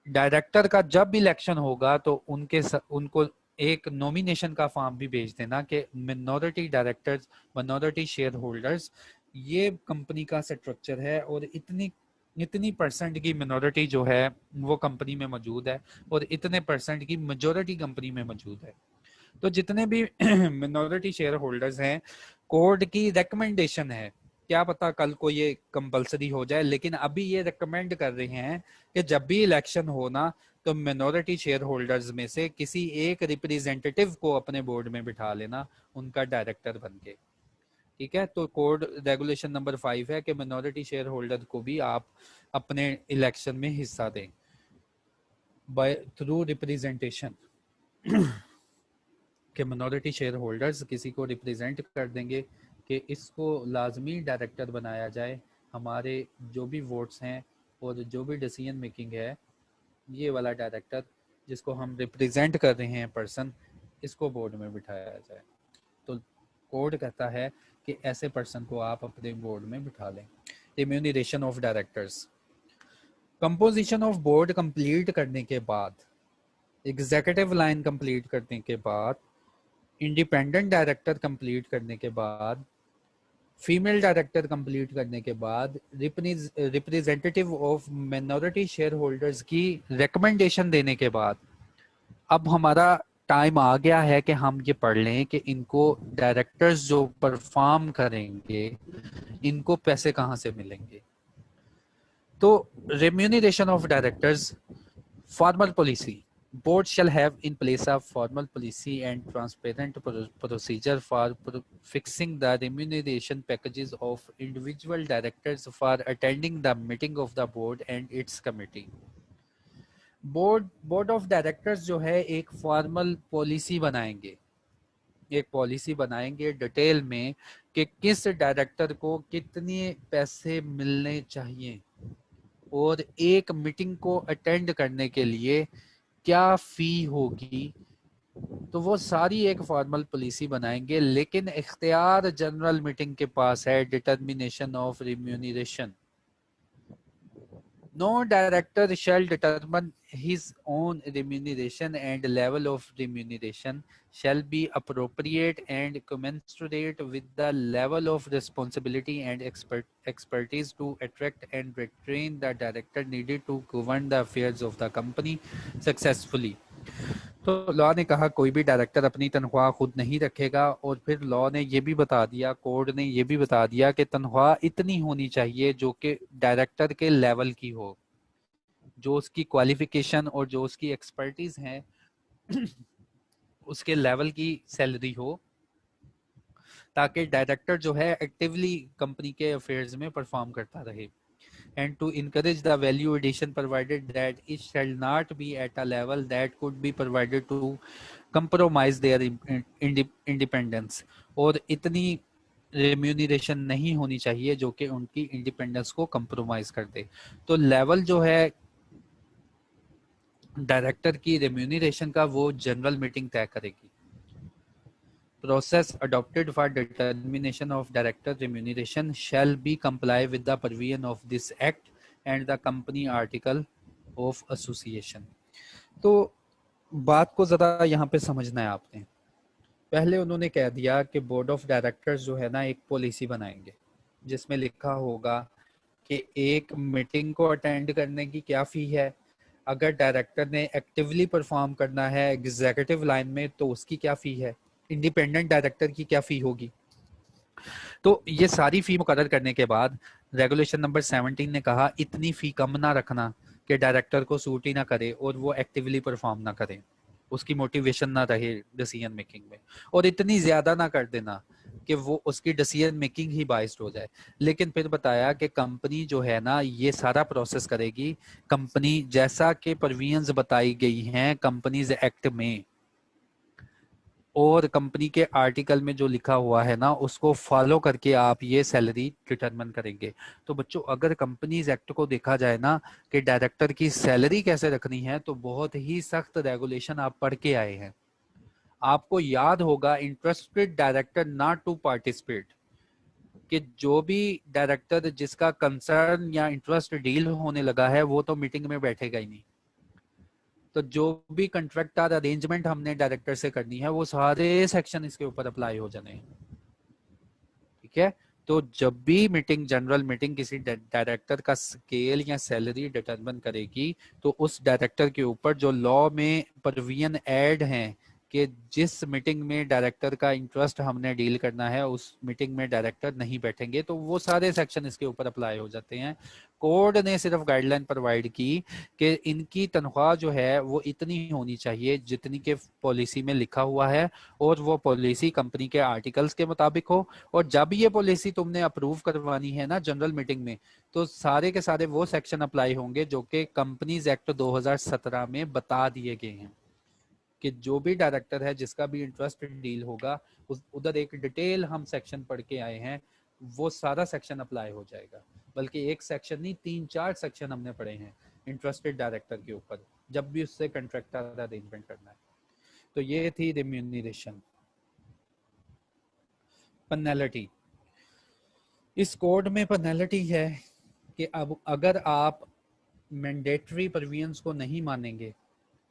Speaker 1: डायरेक्टर का जब भी इलेक्शन होगा तो उनको एक नॉमिनेशन का फॉर्म भी भेज देना कि minority directors, minority share holders, ये कंपनी का स्ट्रक्चर है और इतनी इतनी परसेंट की मिनॉरिटी जो है वो कंपनी में मौजूद है और इतने परसेंट की मेजोरिटी कंपनी में मौजूद है। तो जितने भी मिनॉरिटी शेयर होल्डर्स हैं, कोर्ट की रिकमेंडेशन है, क्या पता कल को ये कंपलसरी हो जाए, लेकिन अभी ये रिकमेंड कर रहे हैं कि जब भी इलेक्शन होना तो मिनॉरिटी शेयर होल्डर्स में से किसी एक रिप्रेजेंटेटिव को अपने बोर्ड में बिठा लेना उनका डायरेक्टर बन के। ठीक है, तो कोड रेगुलेशन नंबर 5 है कि मिनॉरिटी शेयर होल्डर को भी आप अपने इलेक्शन में हिस्सा दें बाय थ्रू रिप्रेजेंटेशन, कि मिनॉरिटी शेयर होल्डर्स किसी को रिप्रेजेंट कर देंगे कि इसको लाजमी डायरेक्टर बनाया जाए, हमारे जो भी वोट्स हैं और जो भी डिसीजन मेकिंग है, ये वाला डायरेक्टर जिसको हम रिप्रेजेंट कर रहे हैं पर्सन, इसको बोर्ड में बिठाया जाए। तो कोड कहता है कि ऐसे पर्सन को आप अपने बोर्ड में बिठा लें। Remuneration of directors, composition of board complete करने के बाद, एग्जीक्यूटिव लाइन कंप्लीट करने के बाद, इंडिपेंडेंट डायरेक्टर कंप्लीट करने के बाद, फीमेल डायरेक्टर कंप्लीट करने के बाद, representative of minority share holders की रिकमेंडेशन देने के बाद, अब हमारा टाइम आ गया है कि हम ये पढ़ लें कि इनको डायरेक्टर्स जो परफॉर्म करेंगे इनको पैसे कहाँ से मिलेंगे। तो remuneration of directors, formal policy, board shall have in place a formal policy and transparent procedure for fixing the remuneration packages of individual directors for attending the meeting of the board and its committee. Board of directors जो है एक फॉर्मल पॉलिसी बनाएंगे, एक पॉलिसी बनाएंगे डिटेल में कि किस डायरेक्टर को कितने पैसे मिलने चाहिए और एक मीटिंग को अटेंड करने के लिए क्या फी होगी। तो वो सारी एक फॉर्मल पॉलिसी बनाएंगे, लेकिन इख्तियार जनरल मीटिंग के पास है determination of remuneration. No director shall determine his own remuneration, and level of remuneration shall be appropriate and commensurate with the level of responsibility and expertise to attract and retain the director needed to govern the affairs of the company successfully. तो लॉ ने कहा कोई भी डायरेक्टर अपनी तनख्वाह खुद नहीं रखेगा, और फिर लॉ ने ये भी बता दिया, कोड ने ये भी बता दिया कि तनख्वाह इतनी होनी चाहिए जो कि डायरेक्टर के लेवल की हो, जो उसकी क्वालिफिकेशन और जो उसकी एक्सपर्टीज है उसके लेवल की सैलरी हो, ताकि डायरेक्टर जो है एक्टिवली कंपनी के अफेयर्स में परफॉर्म करता रहे। And to encourage the value addition provided that it shall not be at a level that could be provided to compromise their independence, और इतनी रेम्यूनरेशन नहीं होनी चाहिए जो कि उनकी इंडिपेंडेंस को कंप्रोमाइज कर दे। तो लेवल जो है डायरेक्टर की रेम्यूनरेशन का वो जनरल मीटिंग तय करेगी। Process adopted for determination of director remuneration shall be comply with the provision of this act and the company article of association. तो बात को ज़रा यहाँ पे समझना है आपने। पहले उन्होंने कह दिया कि बोर्ड ऑफ डायरेक्टर्स जो है ना एक पॉलिसी बनाएंगे जिसमें लिखा होगा कि एक मीटिंग को अटेंड करने की क्या फ़ी है, अगर डायरेक्टर ने एक्टिवली परफॉर्म करना है एग्जीक्यूटिव लाइन में तो उसकी क्या फ़ी है, इंडिपेंडेंट डायरेक्टर की क्या फ़ी होगी। तो ये सारी फ़ी मुकर्रर करने के बाद रेगुलेशन नंबर 17 ने कहा इतनी फ़ी कम ना रखना कि डायरेक्टर को सूट ही ना करे और वो एक्टिवली परफॉर्म ना करे, उसकी मोटिवेशन ना रहे डिसीजन मेकिंग में, और इतनी ज़्यादा ना कर देना कि वो उसकी डिसीजन मेकिंग ही बाइस्ड हो जाए। लेकिन फिर बताया कि कंपनी जो है ना ये सारा प्रोसेस करेगी, कंपनी जैसा कि प्रोविजंस बताई गई हैं कंपनीज एक्ट में और कंपनी के आर्टिकल में जो लिखा हुआ है ना उसको फॉलो करके आप ये सैलरी डिटरमिन करेंगे। तो बच्चों अगर कंपनीज एक्ट को देखा जाए ना कि डायरेक्टर की सैलरी कैसे रखनी है तो बहुत ही सख्त रेगुलेशन आप पढ़ के आए हैं। आपको याद होगा interested director not to participate, कि जो भी डायरेक्टर जिसका कंसर्न या इंटरेस्ट डील होने लगा है वो तो मीटिंग में बैठेगा ही नहीं। तो जो भी कंट्रैक्टर अरेंजमेंट हमने डायरेक्टर से करनी है वो सारे सेक्शन इसके ऊपर अप्लाई हो जाने हैं। ठीक है, तो जब भी मीटिंग जनरल मीटिंग किसी डायरेक्टर का स्केल या सैलरी डिटरमिन करेगी तो उस डायरेक्टर के ऊपर जो लॉ में प्रोविजन ऐड हैं कि जिस मीटिंग में डायरेक्टर का इंटरेस्ट हमने डील करना है उस मीटिंग में डायरेक्टर नहीं बैठेंगे, तो वो सारे सेक्शन इसके ऊपर अप्लाई हो जाते हैं। कोड ने सिर्फ गाइडलाइन प्रोवाइड की कि इनकी तनख्वाह जो है वो इतनी होनी चाहिए जितनी के पॉलिसी में लिखा हुआ है और वो पॉलिसी कंपनी के आर्टिकल्स के मुताबिक हो। और जब ये पॉलिसी तुमने अप्रूव करवानी है ना जनरल मीटिंग में तो सारे के सारे वो सेक्शन अप्लाई होंगे जो कि कंपनीज एक्ट 2017 में बता दिए गए हैं कि जो भी डायरेक्टर है जिसका भी इंटरेस्ट डील होगा उधर एक डिटेल हम सेक्शन पढ़ के आए हैं, वो सारा सेक्शन अप्लाई हो जाएगा। बल्कि एक सेक्शन नहीं 3-4 सेक्शन हमने पढ़े हैं इंटरेस्टेड डायरेक्टर के ऊपर जब भी उससे कंट्रैक्टर अरेंजमेंट करना है। तो ये थी रिम्यूनरेशन। पेनल्टी, इस कोड में पेनल्टी है कि अब अगर आप मैंडेटरी प्रोविजंस को नहीं मानेंगे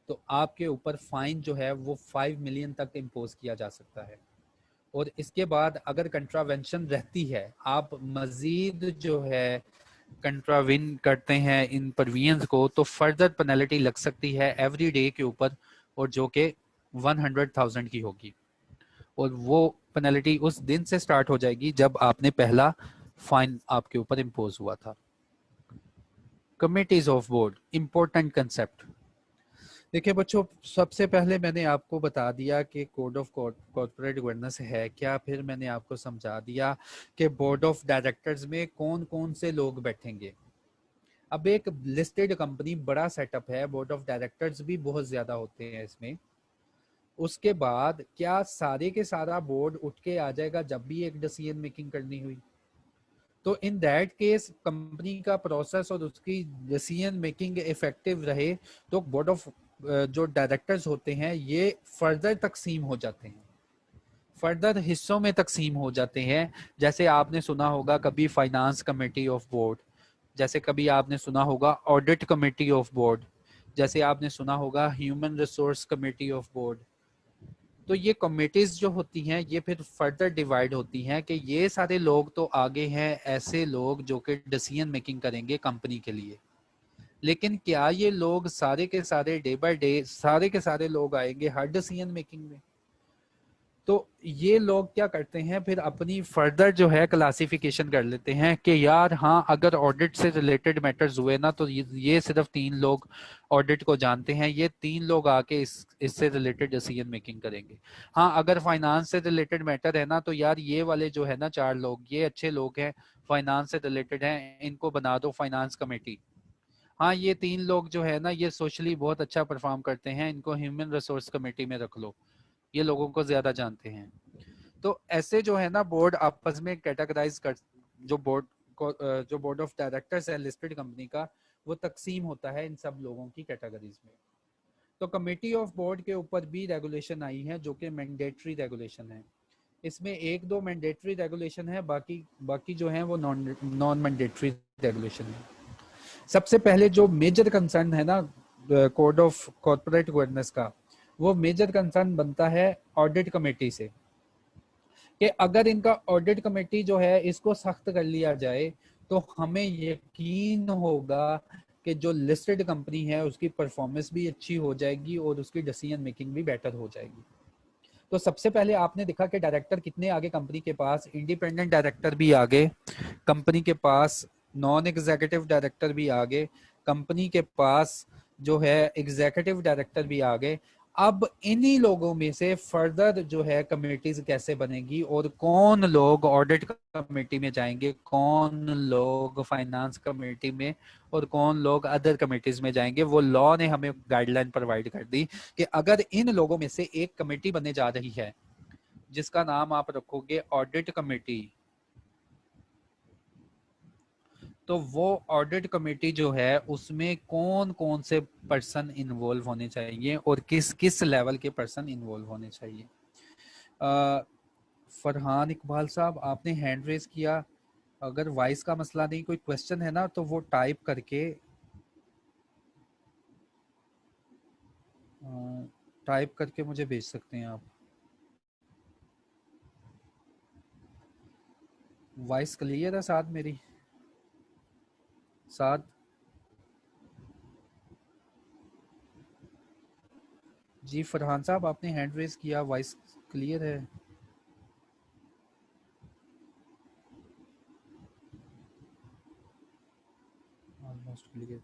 Speaker 1: तो आपके ऊपर फाइन जो है वो 5 मिलियन तक इम्पोज किया जा सकता है। और इसके बाद अगर कंट्रावेंशन रहती है, आप मजीद जो है कंट्राविन करते हैं इन प्रोविजंस को, तो फर्दर पेनल्टी लग सकती है एवरी डे के ऊपर, और जो कि 100,000 की होगी। और वो पेनल्टी उस दिन से स्टार्ट हो जाएगी जब आपने पहला फाइन आपके ऊपर इम्पोज हुआ था। Committees of board, important concept. देखिए बच्चों, सबसे पहले मैंने आपको बता दिया कि कोड ऑफ कॉर्पोरेट गवर्नेंस है क्या, फिर मैंने आपको समझा दिया कि बोर्ड ऑफ डायरेक्टर्स में कौन कौन से लोग बैठेंगे। अब एक लिस्टेड कंपनी बड़ा सेटअप है, बोर्ड ऑफ डायरेक्टर्स भी बहुत ज्यादा होते हैं इसमें। उसके बाद क्या सारे के सारा बोर्ड उठ के आ जाएगा जब भी एक डिसीजन मेकिंग करनी हुई? तो इन दैट केस कंपनी का प्रोसेस और उसकी डिसीजन मेकिंग इफेक्टिव रहे तो बोर्ड ऑफ जो डायरेक्टर्स होते हैं ये फर्दर तकसीम हो जाते हैं, फर्दर हिस्सों में तकसीम हो जाते हैं। जैसे आपने सुना होगा कभी फाइनेंस कमेटी ऑफ बोर्ड, जैसे कभी आपने सुना होगा ऑडिट कमेटी ऑफ बोर्ड, जैसे आपने सुना होगा human resource committee of board. तो ये कमेटीज जो होती हैं ये फिर फर्दर डिवाइड होती हैं कि ये सारे लोग तो आगे हैं ऐसे लोग जो कि डिसीजन मेकिंग करेंगे कंपनी के लिए, लेकिन क्या ये लोग सारे के सारे डे बाय डे सारे के सारे लोग आएंगे हर डिसीजन मेकिंग में? तो ये लोग क्या करते हैं फिर अपनी फर्दर जो है क्लासिफिकेशन कर लेते हैं कि यार हाँ अगर ऑडिट से रिलेटेड मैटर्स हुए ना तो ये सिर्फ 3 लोग ऑडिट को जानते हैं, ये 3 लोग आके इससे रिलेटेड डिसीजन मेकिंग करेंगे। हाँ अगर फाइनेंस से रिलेटेड मैटर है ना तो यार ये वाले जो है ना 4 लोग ये अच्छे लोग हैं, फाइनेंस से रिलेटेड हैं, इनको बना दो फाइनेंस कमेटी। हाँ ये 3 लोग जो है ना ये सोशली बहुत अच्छा परफॉर्म करते हैं, इनको ह्यूमन रिसोर्स कमेटी में रख लो, ये लोगों को ज्यादा जानते हैं। तो ऐसे जो है ना बोर्ड आपस में कैटेगराइज कर, जो बोर्ड को जो बोर्ड ऑफ डायरेक्टर्स है लिस्टेड कंपनी का वो तकसीम होता है इन सब लोगों की कैटेगरीज में। तो कमेटी ऑफ बोर्ड के ऊपर भी रेगुलेशन आई है जो कि मैंडेटरी रेगुलेशन है। इसमें 1-2 मैंडेटरी रेगुलेशन है, बाकी बाकी जो है वो नॉन मैंडेटरी रेगुलेशन है। सबसे पहले जो मेजर कंसर्न है ना कोड ऑफ कॉर्पोरेट गवर्नेंस का, वो मेजर कंसर्न बनता है ऑडिट कमेटी से कि अगर इनका ऑडिट कमेटी जो है इसको सख्त कर लिया जाए तो हमें यकीन होगा कि जो लिस्टेड कंपनी है उसकी परफॉर्मेंस भी अच्छी हो जाएगी और उसकी डिसीजन मेकिंग भी बेटर हो जाएगी। तो सबसे पहले आपने देखा कि डायरेक्टर कितने आगे कंपनी के पास, इंडिपेंडेंट डायरेक्टर भी आगे कंपनी के पास, नॉन एग्जीक्यूटिव डायरेक्टर भी आगे कंपनी के पास, जो है एग्जीक्यूटिव डायरेक्टर भी आगे। अब इन्हीं लोगों में से फर्दर जो है कमेटीज कैसे बनेगी और कौन लोग ऑडिट कमेटी में जाएंगे, कौन लोग फाइनेंस कमेटी में और कौन लोग अदर कमेटीज में जाएंगे, वो लॉ ने हमें गाइडलाइन प्रोवाइड कर दी कि अगर इन लोगों में से एक कमेटी बनने जा रही है जिसका नाम आप रखोगे ऑडिट कमेटी, तो वो ऑडिट कमेटी जो है उसमें कौन कौन से पर्सन इन्वॉल्व होने चाहिए और किस किस लेवल के पर्सन इन्वॉल्व होने चाहिए। फरहान इकबाल साहब, आपने हैंड रेज किया, अगर वॉइस का मसला नहीं, कोई क्वेश्चन है ना तो वो टाइप करके मुझे भेज सकते हैं आप। वॉइस क्लियर है साथ मेरी? साथ जी फरहान साहब, आपने हैंड रेज किया, वॉइस क्लियर है? Almost clear.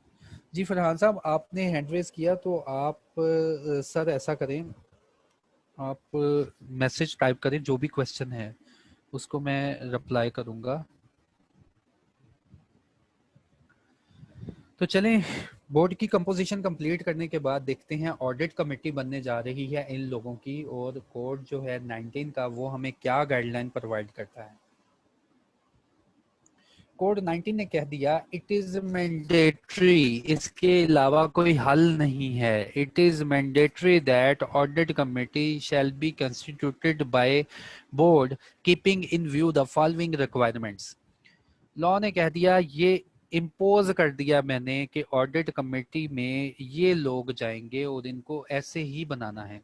Speaker 1: जी फरहान साहब, आपने हैंड रेज किया तो आप सर ऐसा करें, आप मैसेज टाइप करें, जो भी क्वेश्चन है उसको मैं रिप्लाई करूंगा। तो चलें, बोर्ड की कंपोजिशन कंप्लीट करने के बाद देखते हैं ऑडिट कमेटी बनने जा रही है इन लोगों की, और कोड जो है 19 का वो हमें क्या गाइडलाइन प्रोवाइड करता है। कोड 19 ने कह दिया इट इज मैंडेटरी, इसके अलावा कोई हल नहीं है। It is mandatory that audit committee shall be constituted by board keeping in view the following requirements. Law ने कह दिया, ये इम्पोज कर दिया मैंने कि ऑडिट कमेटी में ये लोग जाएंगे और इनको ऐसे ही बनाना है।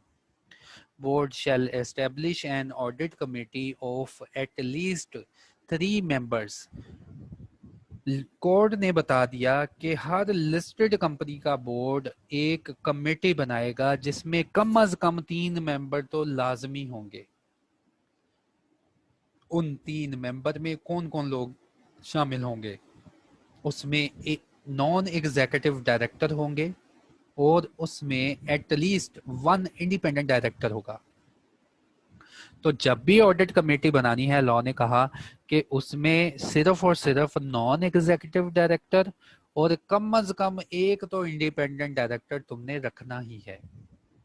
Speaker 1: Board shall establish an audit committee of at least 3 members. Court ने बता दिया कि हर लिस्टेड कंपनी का बोर्ड एक कमेटी बनाएगा जिसमें कम अज कम 3 मेंबर तो लाजमी होंगे। उन 3 मेंबर में कौन कौन लोग शामिल होंगे? उसमें एक नॉन एग्जीक्यूटिव डायरेक्टर होंगे और उसमें एटलीस्ट 1 इंडिपेंडेंट डायरेक्टर होगा। तो जब भी ऑडिट कमेटी बनानी है, लॉ ने कहा कि उसमें सिर्फ और सिर्फ नॉन एग्जीक्यूटिव डायरेक्टर और कम अज कम एक तो इंडिपेंडेंट डायरेक्टर तुमने रखना ही है।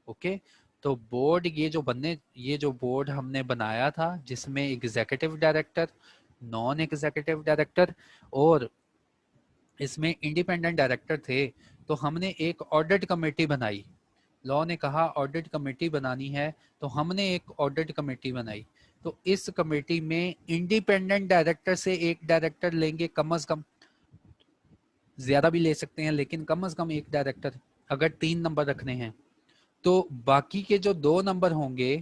Speaker 1: ओके, तो बोर्ड ये जो बोर्ड हमने बनाया था जिसमें executive director, non executive director और इसमें इंडिपेंडेंट डायरेक्टर थे, तो हमने एक ऑडिट कमेटी बनाई। लॉ ने कहा ऑडिट कमेटी बनानी है, तो हमने एक ऑडिट कमेटी बनाई। तो इस कमेटी में इंडिपेंडेंट डायरेक्टर से एक डायरेक्टर लेंगे, कम से कम, ज्यादा भी ले सकते हैं लेकिन कम से कम एक डायरेक्टर, अगर 3 नंबर रखने हैं। तो बाकी के जो 2 नंबर होंगे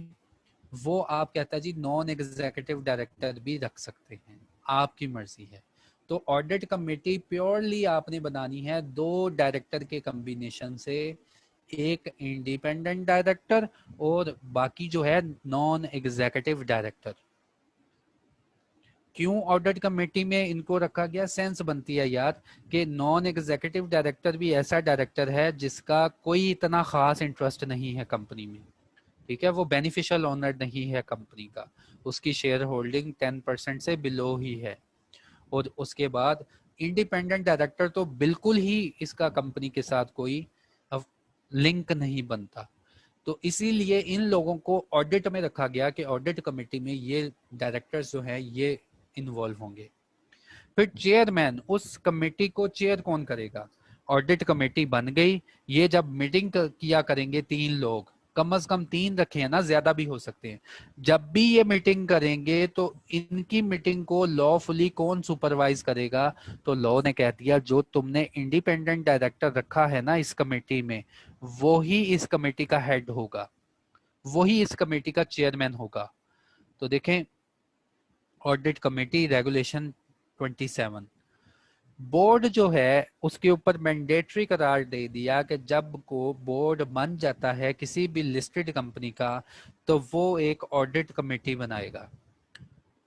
Speaker 1: वो आप कहता है जी नॉन एग्जीक्यूटिव डायरेक्टर भी रख सकते हैं, आपकी मर्जी है। तो ऑडिट कमेटी प्योरली आपने बनानी है 2 डायरेक्टर के कॉम्बिनेशन से, एक इंडिपेंडेंट डायरेक्टर और बाकी जो है नॉन एग्जीक्यूटिव डायरेक्टर। क्यों ऑडिट कमेटी में इनको रखा गया? सेंस बनती है यार कि नॉन एग्जीक्यूटिव डायरेक्टर भी ऐसा डायरेक्टर है जिसका कोई इतना खास इंटरेस्ट नहीं है कंपनी में, ठीक है, वो बेनिफिशियल ओनर नहीं है कंपनी का, उसकी शेयर होल्डिंग 10% से बिलो ही है। और उसके बाद इंडिपेंडेंट डायरेक्टर तो बिल्कुल ही इसका कंपनी के साथ कोई लिंक नहीं बनता। तो इसीलिए इन लोगों को ऑडिट में रखा गया कि ऑडिट कमेटी में ये डायरेक्टर्स जो हैं ये इन्वॉल्व होंगे। फिर चेयरमैन, उस कमेटी को चेयर कौन करेगा? ऑडिट कमेटी बन गई, ये जब मीटिंग किया करेंगे 3 लोग, कम से कम 3 रखे हैं ना, ज्यादा भी हो सकते हैं। जब भी ये मीटिंग करेंगे तो इनकी मीटिंग को लॉफुली कौन सुपरवाइज करेगा? तो लॉ ने कह दिया जो तुमने इंडिपेंडेंट डायरेक्टर रखा है ना इस कमेटी में, वो ही इस कमेटी का हेड होगा। वही इस कमेटी का चेयरमैन होगा। तो देखें ऑडिट कमेटी रेगुलेशन 27, बोर्ड जो है उसके ऊपर मैंडेटरी करार दे दिया कि जब को बोर्ड बन जाता है किसी भी लिस्टेड कंपनी का तो वो एक ऑडिट कमेटी बनाएगा।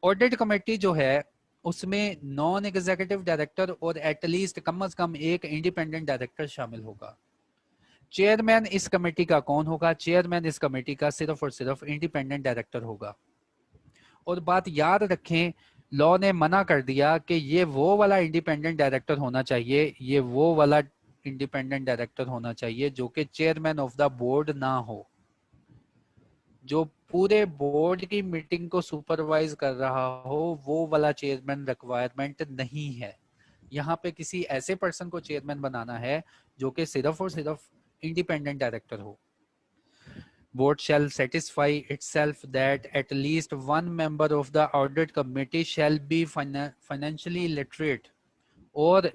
Speaker 1: ऑडिट कमेटी जो है उसमें नॉन एग्जीक्यूटिव डायरेक्टर और एटलीस्ट कम से कम एक इंडिपेंडेंट डायरेक्टर शामिल होगा। चेयरमैन इस कमेटी का कौन होगा? चेयरमैन इस कमेटी का सिर्फ और सिर्फ इंडिपेंडेंट डायरेक्टर होगा। और बात याद रखें, लॉ ने मना कर दिया कि ये वो वाला इंडिपेंडेंट डायरेक्टर होना चाहिए, ये वो वाला इंडिपेंडेंट डायरेक्टर होना चाहिए जो कि चेयरमैन ऑफ द बोर्ड ना हो, जो पूरे बोर्ड की मीटिंग को सुपरवाइज कर रहा हो, वो वाला चेयरमैन रिक्वायरमेंट नहीं है। यहाँ पे किसी ऐसे पर्सन को चेयरमैन बनाना है जो कि सिर्फ और सिर्फ इंडिपेंडेंट डायरेक्टर हो। Board shall satisfy itself that at least one member of the audit committee shall be financially literate। और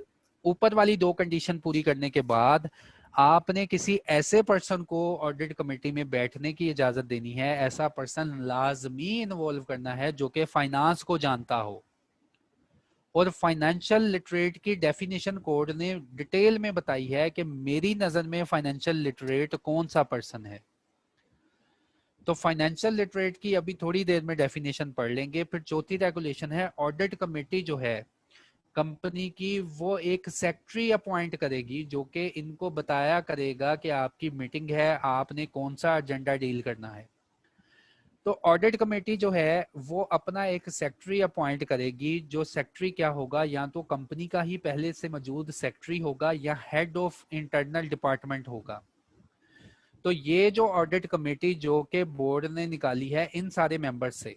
Speaker 1: ऊपर वाली दो कंडीशन पूरी करने के बाद आपने किसी ऐसे पर्सन को ऑडिट कमेटी में बैठने की इजाजत देनी है, ऐसा पर्सन लाजमी इन्वॉल्व करना है जो कि फाइनेंस को जानता हो। और फाइनेंशियल लिटरेट की डेफिनेशन कोड ने डिटेल में बताई है कि मेरी नजर में फाइनेंशियल लिटरेट कौन सा पर्सन है। तो फाइनेंशियल लिटरेट की अभी थोड़ी देर में डेफिनेशन पढ़ लेंगे। फिर चौथी रेगुलेशन है, ऑडिट कमेटी जो है कंपनी की वो एक सेक्रेटरी अपॉइंट करेगी जो कि इनको बताया करेगा कि आपकी मीटिंग है, आपने कौन सा एजेंडा डील करना है। तो ऑडिट कमेटी जो है वो अपना एक सेक्रेटरी अपॉइंट करेगी, जो सेक्रेटरी क्या होगा, या तो कंपनी का ही पहले से मौजूद सेक्रेटरी होगा या हेड ऑफ इंटरनल डिपार्टमेंट होगा। तो ये जो ऑडिट कमेटी जो के बोर्ड ने निकाली है इन सारे मेंबर्स से,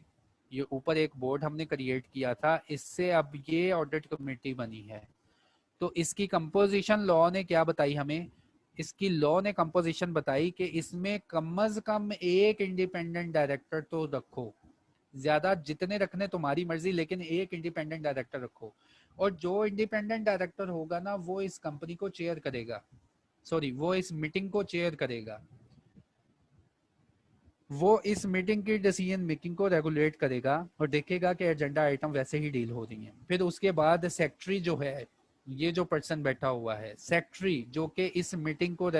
Speaker 1: ये ऊपर एक बोर्ड हमने क्रिएट किया था, इससे अब ये ऑडिट कमेटी बनी है। तो इसकी कंपोजिशन लॉ ने क्या बताई हमें? इसकी लॉ ने कंपोजिशन बताई कि इसमें कम से कम एक इंडिपेंडेंट डायरेक्टर तो रखो, ज्यादा जितने रखने तुम्हारी मर्जी, लेकिन एक इंडिपेंडेंट डायरेक्टर रखो। और जो इंडिपेंडेंट डायरेक्टर होगा ना वो इस कंपनी को चेयर करेगा, सॉरी वो इस मीटिंग को चेयर करेगा, वो इस मीटिंग की डिसीजन मेकिंग को रेगुलेट करेगा और देखेगा कि एजेंडा आइटम वैसे ही डील हो रही हैं। फिर उसके बाद सेक्रेटरी जो है, ये जो पर्सन बैठा हुआ है सेक्रेटरी, जो कि इस मीटिंग को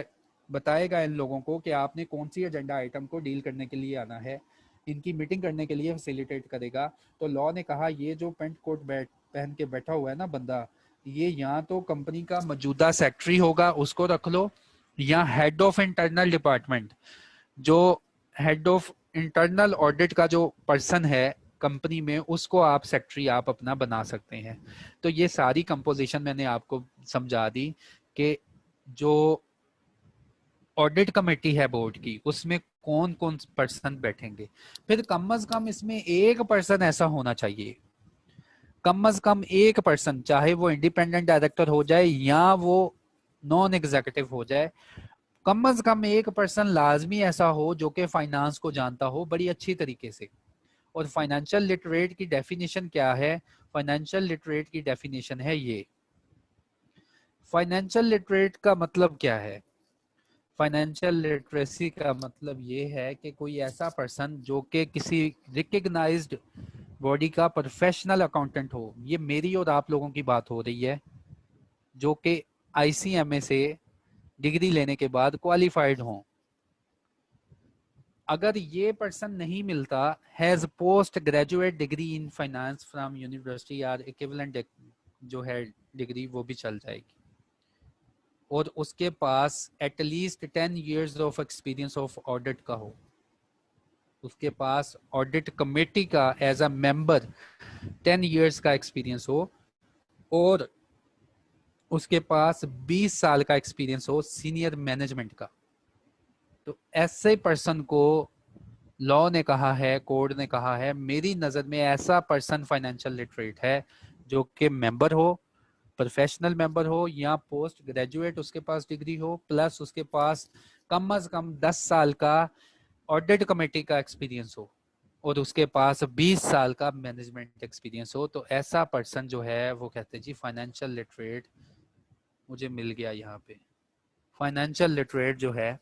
Speaker 1: बताएगा इन लोगों को कि आपने कौन सी एजेंडा आइटम को डील करने के लिए आना है, इनकी मीटिंग करने के लिए फैसिलिटेट करेगा। तो लॉ ने कहा ये जो पेंट कोट पहन के बैठा हुआ है ना बंदा, ये या तो कंपनी का मौजूदा सेक्रेटरी होगा, उसको रख लो, या हेड ऑफ इंटरनल डिपार्टमेंट, जो हेड ऑफ इंटरनल ऑडिट का जो पर्सन है कंपनी में, उसको आप सेक्रेटरी आप अपना बना सकते हैं। तो ये सारी कंपोजिशन मैंने आपको समझा दी कि जो ऑडिट कमेटी है बोर्ड की उसमें कौन कौन पर्सन बैठेंगे। फिर कम से कम इसमें एक पर्सन ऐसा होना चाहिए, कम से कम एक पर्सन, चाहे वो इंडिपेंडेंट डायरेक्टर हो जाए या वो नॉन एग्जीक्यूटिव हो जाए, कम से कम एक पर्सन लाजमी ऐसा हो जो कि फाइनेंस को जानता हो बड़ी अच्छी तरीके से। और फाइनेंशियल लिटरेट की डेफिनेशन क्या है? फाइनेंशियल लिटरेट की डेफिनेशन है ये। फाइनेंशियल लिटरेट का मतलब क्या है? फाइनेंशियल लिटरेसी का मतलब ये है कि कोई ऐसा पर्सन जो कि किसी रिकग्नाइज्ड बॉडी का प्रोफेशनल अकाउंटेंट हो, ये मेरी और आप लोगों की बात हो रही है, जो कि आईसीएमए से डिग्री लेने के बाद क्वालिफाइड हो। अगर ये पर्सन नहीं मिलता, has post graduate degree in finance from university या इक्विवेलेंट जो है डिग्री, वो भी चल जाएगी। और उसके पास at least 10 years of experience of audit का हो, उसके पास ऑडिट कमेटी का एज अ मेंबर 10 इयर्स का एक्सपीरियंस हो, और उसके पास 20 साल का एक्सपीरियंस हो सीनियर मैनेजमेंट का। तो ऐसे पर्सन को लॉ ने कहा है, कोड ने कहा है, मेरी नजर में ऐसा पर्सन फाइनेंशियल लिटरेट है जो कि मेंबर हो, प्रोफेशनल मेंबर हो या पोस्ट ग्रेजुएट उसके पास डिग्री हो, प्लस उसके पास कम से कम 10 साल का ऑडिट कमेटी का एक्सपीरियंस हो, और उसके पास 20 साल का मैनेजमेंट एक्सपीरियंस हो। तो ऐसा पर्सन जो है वो कहते हैं जी फाइनेंशियल लिटरेट मुझे मिल गया। यहाँ पे फाइनेंशियल लिटरेट जो है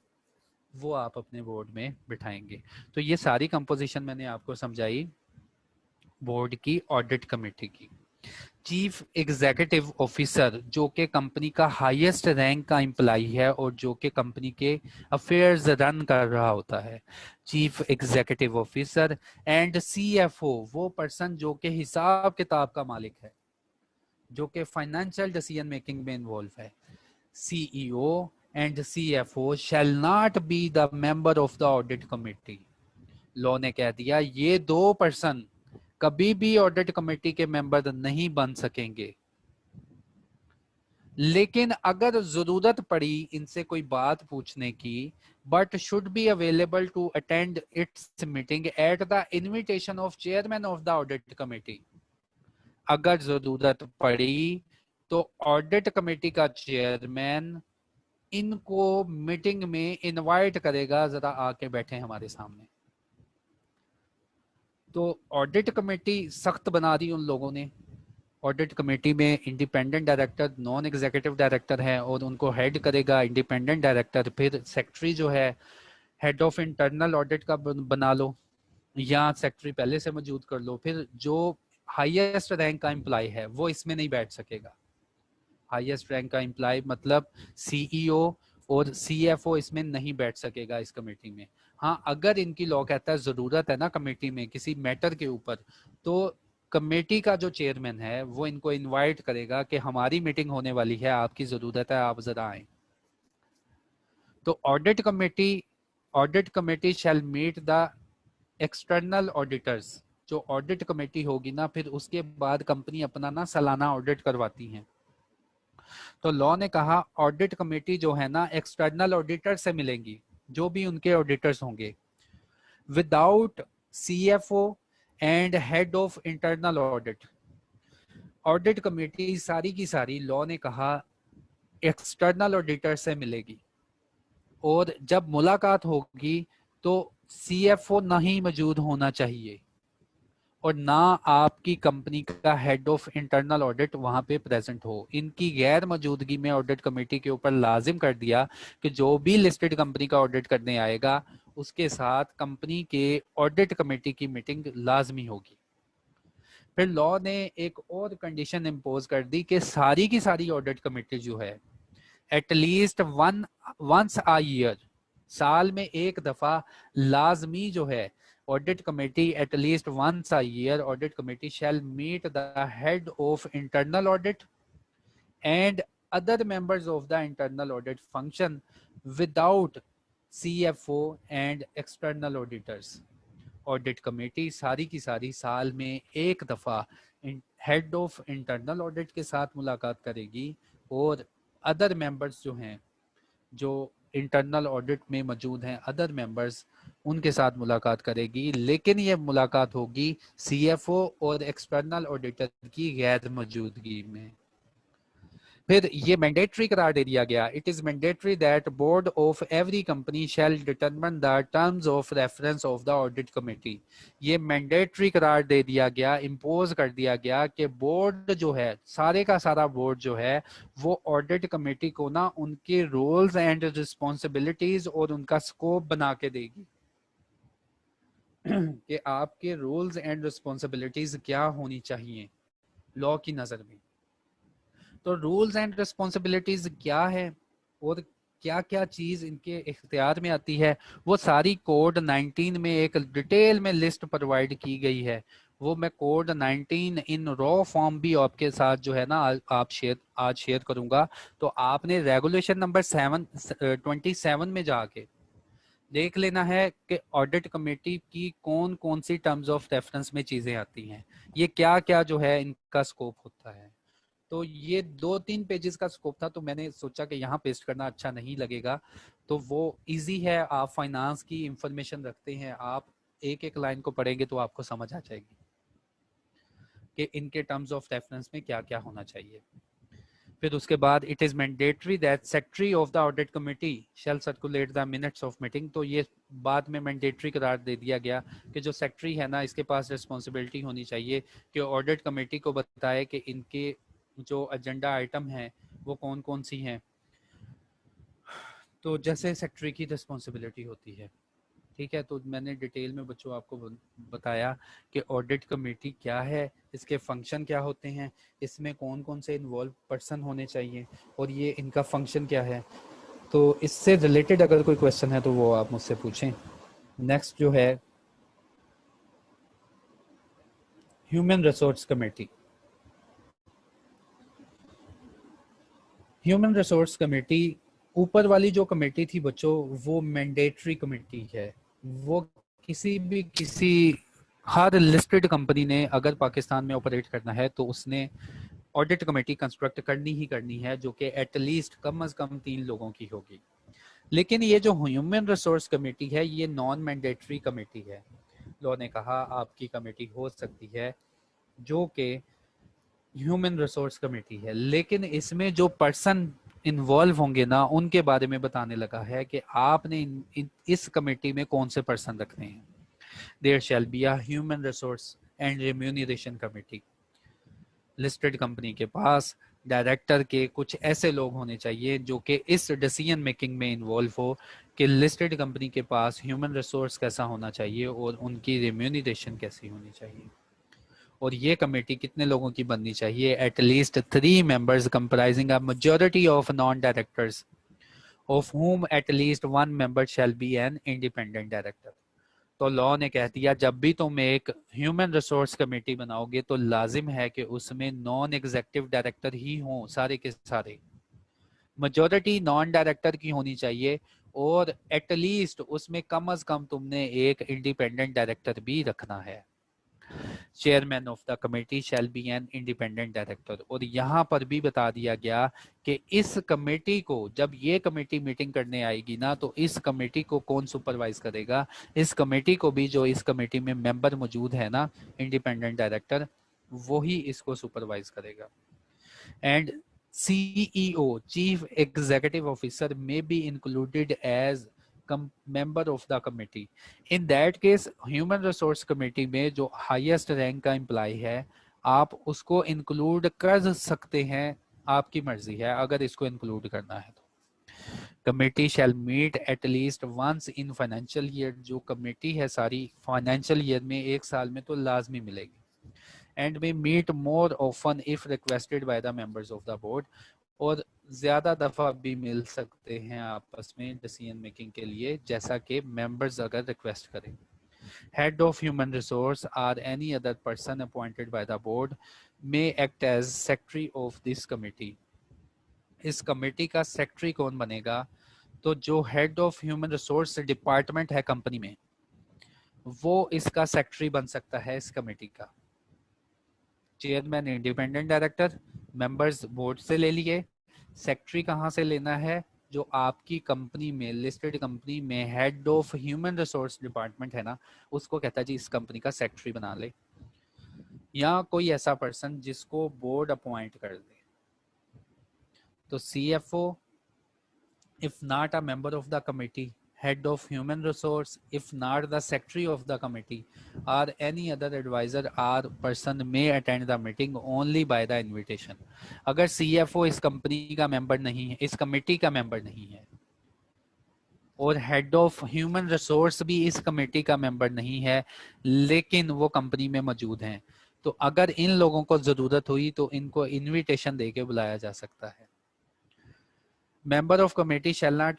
Speaker 1: वो आप अपने बोर्ड में बिठाएंगे। तो ये सारी कंपोजिशन मैंने आपको समझाई बोर्ड की ऑडिट कमेटी की। चीफ एग्जीक्यूटिव ऑफिसर जो कि कंपनी का हाईएस्ट रैंक का एम्प्लॉय है और जो कि कंपनी के अफेयर्स रन कर रहा होता है, chief executive officer. And CFO वो पर्सन जो कि हिसाब किताब का मालिक है, जो कि फाइनेंशियल डिसीजन मेकिंग में इन्वॉल्व है। CEO and CFO shell not be the member of the audit committee. Law ने कह दिया ये दो पर्सन कभी भी ऑडिट कमेटी के मेंबर नहीं बन सकेंगे। लेकिन अगर जरूरत पड़ी इनसे कोई बात पूछने की, but should be available to attend its meeting at the invitation of chairman of the audit committee. अगर जरूरत पड़ी तो ऑडिट कमेटी का चेयरमैन इनको मीटिंग में इनवाइट करेगा, जरा आके बैठे हमारे सामने। तो ऑडिट कमेटी सख्त बना दी उन लोगों ने। ऑडिट कमेटी में independent director, non executive director है और उनको हेड करेगा इंडिपेंडेंट डायरेक्टर। फिर सेक्रेटरी जो है हेड ऑफ इंटरनल ऑडिट का बना लो या सेक्रेटरी पहले से मौजूद कर लो। फिर जो हाईएस्ट रैंक का एम्प्लॉय है वो इसमें नहीं बैठ सकेगा। हाईएस्ट रैंक का एम्प्लॉय मतलब सीईओ और सीएफओ इसमें नहीं बैठ सकेगा इस कमेटी में। हाँ, अगर इनकी लॉ कहता है जरूरत है ना कमेटी में किसी मैटर के ऊपर, तो कमेटी का जो चेयरमैन है वो इनको इनवाइट करेगा कि हमारी मीटिंग होने वाली है, आपकी जरूरत है, आप जरा आए। तो audit committee shall meet the external auditors. जो ऑडिट कमेटी होगी ना, फिर उसके बाद कंपनी अपना ना सालाना ऑडिट करवाती है। तो लॉ ने कहा ऑडिट कमेटी जो है ना एक्सटर्नल ऑडिटर से मिलेंगी, जो भी उनके ऑडिटर्स होंगे, without CFO and head of internal audit. Audit committee सारी की सारी लॉ ने कहा एक्सटर्नल ऑडिटर से मिलेगी। और जब मुलाकात होगी तो सीएफओ नहीं मौजूद होना चाहिए और ना आपकी कंपनी का हेड ऑफ इंटरनल ऑडिट वहां पे प्रेजेंट हो। इनकी गैर मौजूदगी में ऑडिट कमेटी के ऊपर लाजिम कर दिया कि जो भी लिस्टेड कंपनी का ऑडिट करने आएगा उसके साथ कंपनी के ऑडिट कमेटी की मीटिंग लाजमी होगी। फिर लॉ ने एक और कंडीशन इम्पोज कर दी कि सारी की सारी ऑडिट कमेटी जो है एटलीस्ट वंस अ ईयर, साल में एक दफा लाजमी जो है audit committee at least once a year audit committee shall meet the head of internal audit and other members of the internal audit function without CFO and external auditors. Audit committee सारी की सारी साल में एक दफा हेड ऑफ इंटरनल ऑडिट के साथ मुलाकात करेगी और अदर मेंबर्स जो हैं, जो इंटरनल ऑडिट में मौजूद हैं अदर मेंबर्स, उनके साथ मुलाकात करेगी। लेकिन ये मुलाकात होगी सीएफओ और एक्सटर्नल ऑडिटर की गैर मौजूदगी में। फिर ये मैंडेटरी करार दे दिया गया। It is mandatory that board of every company shall determine the terms of reference of the audit committee. ये मैंडेटरी करार दे दिया गया, इम्पोज कर दिया गया कि बोर्ड जो है, सारे का सारा बोर्ड जो है, वो ऑडिट कमेटी को ना उनके रोल्स एंड रिस्पॉन्सिबिलिटीज और उनका स्कोप बना के देगी कि आपके रोल्स एंड रिस्पॉन्सिबिलिटीज क्या होनी चाहिए लॉ की नजर में। तो रूल्स एंड रिस्पॉन्सिबिलिटीज क्या है और क्या क्या चीज इनके इख्तियार में आती है, वो सारी कोड 19 में एक डिटेल में लिस्ट प्रोवाइड की गई है। वो मैं कोड 19 इन रॉ फॉर्म भी आपके साथ जो है ना आज शेयर करूंगा। तो आपने रेगुलेशन नंबर 27 में जाके देख लेना है कि ऑडिट कमेटी की कौन कौन सी टर्म्स ऑफ रेफरेंस में चीजें आती हैं, ये क्या क्या जो है इनका स्कोप होता है। तो ये 2-3 पेजेस का स्कोप था, तो मैंने सोचा कि यहाँ पेस्ट करना अच्छा नहीं लगेगा। तो वो इजी है, आप फाइनेंस की इंफॉर्मेशन रखते हैं, आप एक एक लाइन को पढ़ेंगे तो आपको समझ आ जाएगी कि इनके टर्म्स ऑफ रेफरेंस में क्या क्या होना चाहिए। फिर उसके बाद it is mandatory that secretary of the audit committee shell circulate the minutes of meeting. तो ये बाद में मैंडेटरी करार दे दिया गया कि जो सेक्रेटरी है ना, इसके पास रिस्पॉन्सिबिलिटी होनी चाहिए कि ऑडिट कमेटी को बताए कि इनके जो एजेंडा आइटम हैं वो कौन कौन सी हैं। तो जैसे सेक्रेटरी की रिस्पॉन्सिबिलिटी होती है, ठीक है, तो मैंने डिटेल में बच्चों आपको बताया कि ऑडिट कमेटी क्या है, इसके फंक्शन क्या होते हैं, इसमें कौन कौन से इन्वॉल्व पर्सन होने चाहिए और ये इनका फंक्शन क्या है। तो इससे रिलेटेड अगर कोई क्वेश्चन है तो वो आप मुझसे पूछें। नेक्स्ट जो है human resource committee. Human resource committee, ऊपर वाली जो कमेटी थी बच्चों वो मैंडेटरी कमेटी है। वो किसी हर लिस्टेड कंपनी ने अगर पाकिस्तान में ऑपरेट करना है तो उसने ऑडिट कमेटी कंस्ट्रक्ट करनी ही करनी है, जो कि एटलीस्ट कम अज कम 3 लोगों की होगी। लेकिन ये जो ह्यूमन रिसोर्स कमेटी है ये नॉन मैंडेटरी कमेटी है। लॉ ने कहा आपकी कमेटी हो सकती है जो कि ह्यूमन रिसोर्स कमेटी है, लेकिन इसमें जो पर्सन इन्वॉल्व होंगे ना उनके बारे में बताने लगा है कि आपने इस कमेटी में कौन से पर्सन रखने हैं। There shall be a human resource and remuneration committee. Listed company के पास डायरेक्टर के कुछ ऐसे लोग होने चाहिए जो कि इस डिसीजन मेकिंग में इन्वॉल्व हो कि लिस्टेड कंपनी के पास ह्यूमन रिसोर्स कैसा होना चाहिए और उनकी रेम्यूनरेशन कैसी होनी चाहिए। और ये कमेटी कितने लोगों की बननी चाहिए? At least 3 members comprising a majority of non directors of whom at least 1 member shall be an independent director। तो लॉ ने कह दिया जब भी तुम एक ह्यूमन रिसोर्स कमेटी बनाओगे तो लाजिम है कि उसमें नॉन एग्जीक्यूटिव डायरेक्टर ही हों, सारे के सारे। मेजॉरिटी नॉन डायरेक्टर की होनी चाहिए और एटलीस्ट उसमें कम अज कम तुमने एक इंडिपेंडेंट डायरेक्टर भी रखना है। Chairman of the committee shall be an independent director. और यहाँ पर भी बता दिया गया कि इस कमेटी को जब ये कमेटी मीटिंग करने आएगी ना तो इस कमेटी को कौन सुपरवाइज करेगा? इस कमेटी को भी जो इस कमेटी में मेंबर मौजूद है ना इंडिपेंडेंट डायरेक्टर, वही इसको सुपरवाइज करेगा। And CEO, Chief Executive Officer, may be included as member of the committee। In that case, Human Resource Committee में जो highest rank का एम्प्लॉय है आप उसको इंक्लूड कर सकते हैं, आपकी मर्जी है अगर इसको इंक्लूड करना है तो। Committee shall meet at least once in financial year. जो कमेटी है सारी फाइनेंशियल ईयर में एक साल में तो लाजमी मिलेगी। And may meet more often if requested by the members of the board. और ज्यादा दफा भी मिल सकते हैं आपस में डिसीजन मेकिंग के लिए जैसा कि मेंबर्स अगर रिक्वेस्ट करें। Head of human resource or any other person appointed by the board may act as secretary of this committee. इस कमेटी का सेक्रेटरी कौन बनेगा? तो जो head of human resource department है कंपनी में वो इसका सेक्रेटरी बन सकता है इस कमेटी का। Chairman independent director, members board से ले लिए। सेक्रेटरी कहाँ से लेना है? जो आपकी कंपनी में लिस्टेड कंपनी में head of human resource department है ना उसको कहता है जी इस कंपनी का सेक्रेटरी बना ले, या कोई ऐसा पर्सन जिसको बोर्ड अपॉइंट कर दे। तो CFO if not a member of the committee, head of human resource if not the secretary of the committee, or any other advisor or person may attend the meeting only by the invitation। अगर CFO इस कंपनी का मेंबर नहीं है, इस कमेटी का मेंबर नहीं है, और हेड ऑफ ह्यूमन रिसोर्स भी इस कमेटी का मेंबर नहीं है लेकिन वो कंपनी में मौजूद हैं, तो अगर इन लोगों को जरूरत हुई तो इनको इनविटेशन देके बुलाया जा सकता है। Member of committee shall not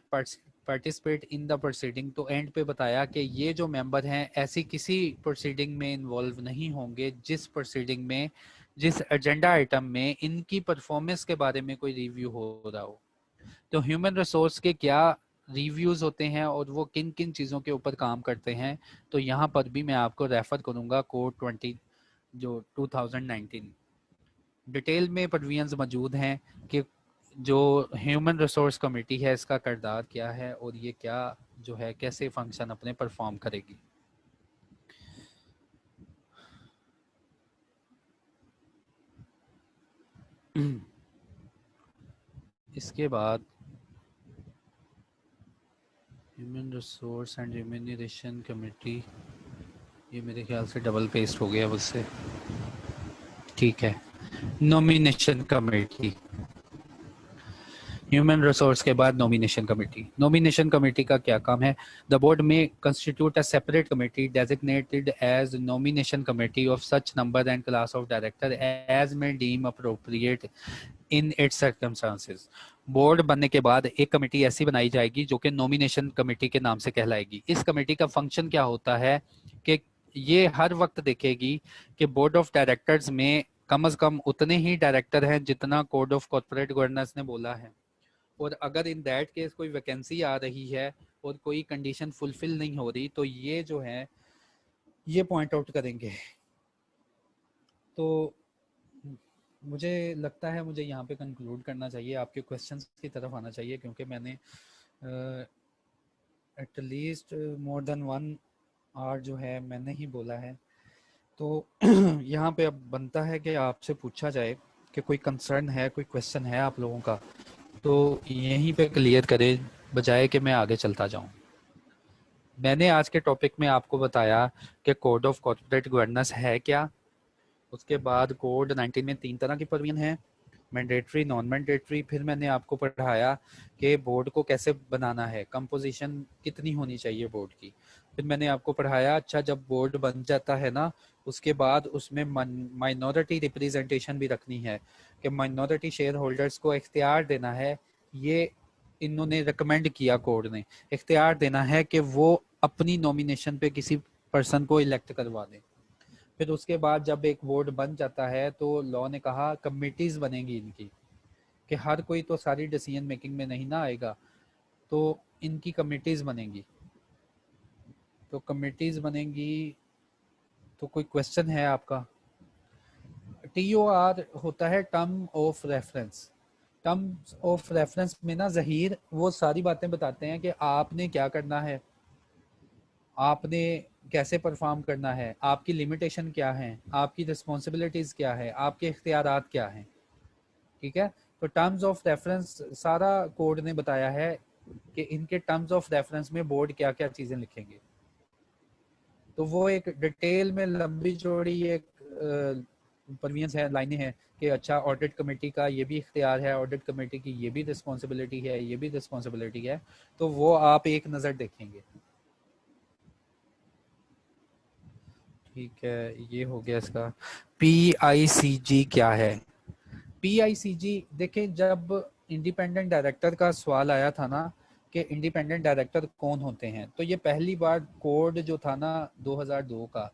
Speaker 1: participate in the proceeding. तो एंड पे बताया कि ये जो मेंबर हैं ऐसी किसी प्रोसीडिंग में इन्वॉल्व नहीं होंगे जिस प्रोसीडिंग में जिस एजेंडा आइटम में इनकी परफॉर्मेंस के बारे में कोई रिव्यू हो रहा हो। तो ह्यूमन रिसोर्स के क्या रिव्यूज होते हैं और वो किन किन चीज़ों के ऊपर काम करते हैं, तो यहाँ पर भी मैं आपको रेफर करूँगा कोड 20 जो 2019 डिटेल में प्रोविजंस मौजूद हैं कि जो ह्यूमन रिसोर्स कमेटी है इसका किरदार क्या है और ये क्या जो है कैसे फंक्शन अपने परफॉर्म करेगी। इसके बाद human resource and remuneration committee, ये मेरे ख्याल से डबल पेस्ट हो गया उससे, ठीक है। नॉमिनेशन कमेटी, ह्यूमन रिसोर्स के बाद नॉमिनेशन कमेटी। नॉमिनेशन कमेटी का क्या काम है? द बोर्ड में constitute a separate committee designated as nomination committee of such number and class of director as may deem appropriate in its circumstances. Board बनने के बाद एक कमेटी ऐसी बनाई जाएगी जो कि नॉमिनेशन कमेटी के नाम से कहलाएगी। इस कमेटी का फंक्शन क्या होता है कि ये हर वक्त देखेगी कि बोर्ड ऑफ डायरेक्टर्स में कम से कम उतने ही डायरेक्टर हैं जितना कोड ऑफ कॉर्पोरेट गवर्नेंस ने बोला है, और अगर इन दैट केस कोई वैकेंसी आ रही है और कोई कंडीशन फुलफिल नहीं हो रही तो ये जो है ये पॉइंट आउट करेंगे। तो मुझे लगता है मुझे यहाँ पे कंक्लूड करना चाहिए, आपके क्वेश्चंस की तरफ आना चाहिए, क्योंकि मैंने एटलीस्ट मोर देन 1 आवर जो है मैंने ही बोला है। तो यहाँ पे अब बनता है कि आपसे पूछा जाए कि कोई कंसर्न है, कोई क्वेश्चन है आप लोगों का, तो यहीं पे क्लियर करें बजाय कि मैं आगे चलता जाऊं। मैंने आज के टॉपिक में आपको बताया कि कोड ऑफ कॉर्पोरेट गवर्नेंस है क्या। उसके बाद कोड 19 में 3 तरह की प्रोविजन है, मैंडेटरी, नॉन मैंडेटरी। फिर मैंने आपको पढ़ाया कि बोर्ड को कैसे बनाना है, कंपोजिशन कितनी होनी चाहिए बोर्ड की। फिर मैंने आपको पढ़ाया अच्छा जब बोर्ड बन जाता है ना उसके बाद उसमें माइनॉरिटी रिप्रेजेंटेशन भी रखनी है, कि माइनॉरिटी शेयर होल्डर्स को इख्तियार देना है। ये इन्होंने रिकमेंड किया, कोड ने इख्तियार देना है कि वो अपनी नॉमिनेशन पे किसी पर्सन को इलेक्ट करवा दें। फिर उसके बाद जब एक बोर्ड बन जाता है तो लॉ ने कहा कमिटीज बनेंगी इनकी, कि हर कोई तो सारी डिसीजन मेकिंग में नहीं ना आएगा, तो इनकी कमिटीज बनेंगी। तो कमिटीज बनेंगी, तो कोई क्वेश्चन है आपका? TOR होता है term of reference. Terms of reference में ना जहीर वो सारी बातें बताते हैं कि आपने क्या करना है, आपने कैसे परफॉर्म करना है, आपकी लिमिटेशन क्या है, आपकी रिस्पॉन्सिबिलिटीज क्या है, आपके इख्तियारात क्या हैं। ठीक है, तो टर्म्स ऑफ रेफरेंस सारा कोड ने बताया है कि इनके टर्म्स ऑफ रेफरेंस में बोर्ड क्या क्या चीजें लिखेंगे। तो वो एक डिटेल में लंबी चौड़ी एक परवियंस है, लाइनें हैं कि अच्छा ऑडिट कमेटी का ये भी इख्तियार है, ऑडिट कमेटी की ये भी रिस्पॉन्सिबिलिटी है, ये भी रिस्पॉन्सिबिलिटी है। तो वो आप एक नज़र देखेंगे। ठीक है, ये हो गया इसका। PICG क्या है? PICG देखें, जब इंडिपेंडेंट डायरेक्टर का सवाल आया था ना कि इंडिपेंडेंट डायरेक्टर कौन होते हैं, तो ये पहली बार कोड जो था ना 2002 का,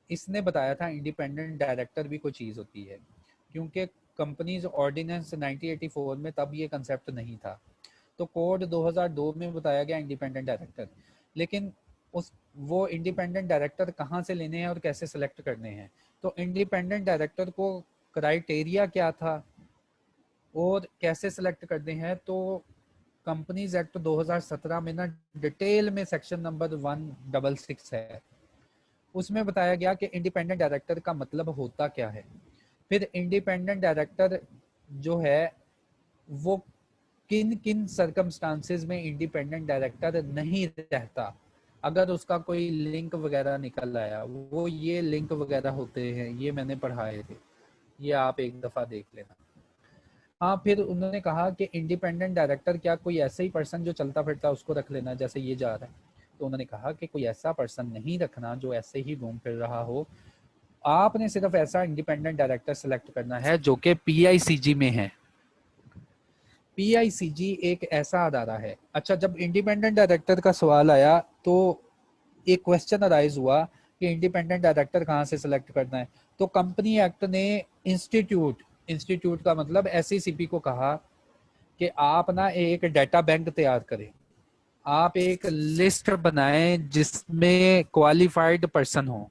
Speaker 1: इसने बताया था इंडिपेंडेंट डायरेक्टर भी कोई चीज़ होती है, क्योंकि कंपनीज ऑर्डिनेंस 1984 में तब ये कंसेप्ट नहीं था। तो कोड 2002 में बताया गया इंडिपेंडेंट डायरेक्टर, लेकिन उस वो इंडिपेंडेंट डायरेक्टर कहाँ से लेने हैं और कैसे सेलेक्ट करने हैं। तो इंडिपेंडेंट डायरेक्टर को क्राइटेरिया क्या था और कैसे सेलेक्ट करते हैं, तो कंपनीज एक्ट 2017 में ना डिटेल में सेक्शन नंबर 166 है, उसमें बताया गया कि इंडिपेंडेंट डायरेक्टर का मतलब होता क्या है। फिर इंडिपेंडेंट डायरेक्टर जो है वो किन किन सर्कमस्टांसेस में इंडिपेंडेंट डायरेक्टर नहीं रहता, अगर उसका कोई लिंक वगैरह निकल आया, वो ये लिंक वगैरह होते हैं, ये मैंने पढ़ाए थे, ये आप एक दफ़ा देख लेना। हाँ, फिर उन्होंने कहा कि इंडिपेंडेंट डायरेक्टर क्या कोई ऐसा ही पर्सन जो चलता फिरता उसको रख लेना जैसे ये जा रहा है। तो उन्होंने कहा कि कोई ऐसा पर्सन नहीं रखना जो ऐसे ही घूम फिर रहा हो, आपने सिर्फ ऐसा इंडिपेंडेंट डायरेक्टर सेलेक्ट करना है जो कि PICG में है। PICG एक ऐसा अदारा है। अच्छा, जब इंडिपेंडेंट डायरेक्टर का सवाल आया तो एक क्वेश्चन अराइज हुआ कि इंडिपेंडेंट डायरेक्टर कहाँ से सिलेक्ट करना है। तो कंपनी एक्ट ने इंस्टीट्यूट, इंस्टीट्यूट का मतलब SECP को कहा कि आप ना एक डाटा बैंक तैयार करें, आप एक लिस्ट बनाएं जिसमें क्वालिफाइड पर्सन हो,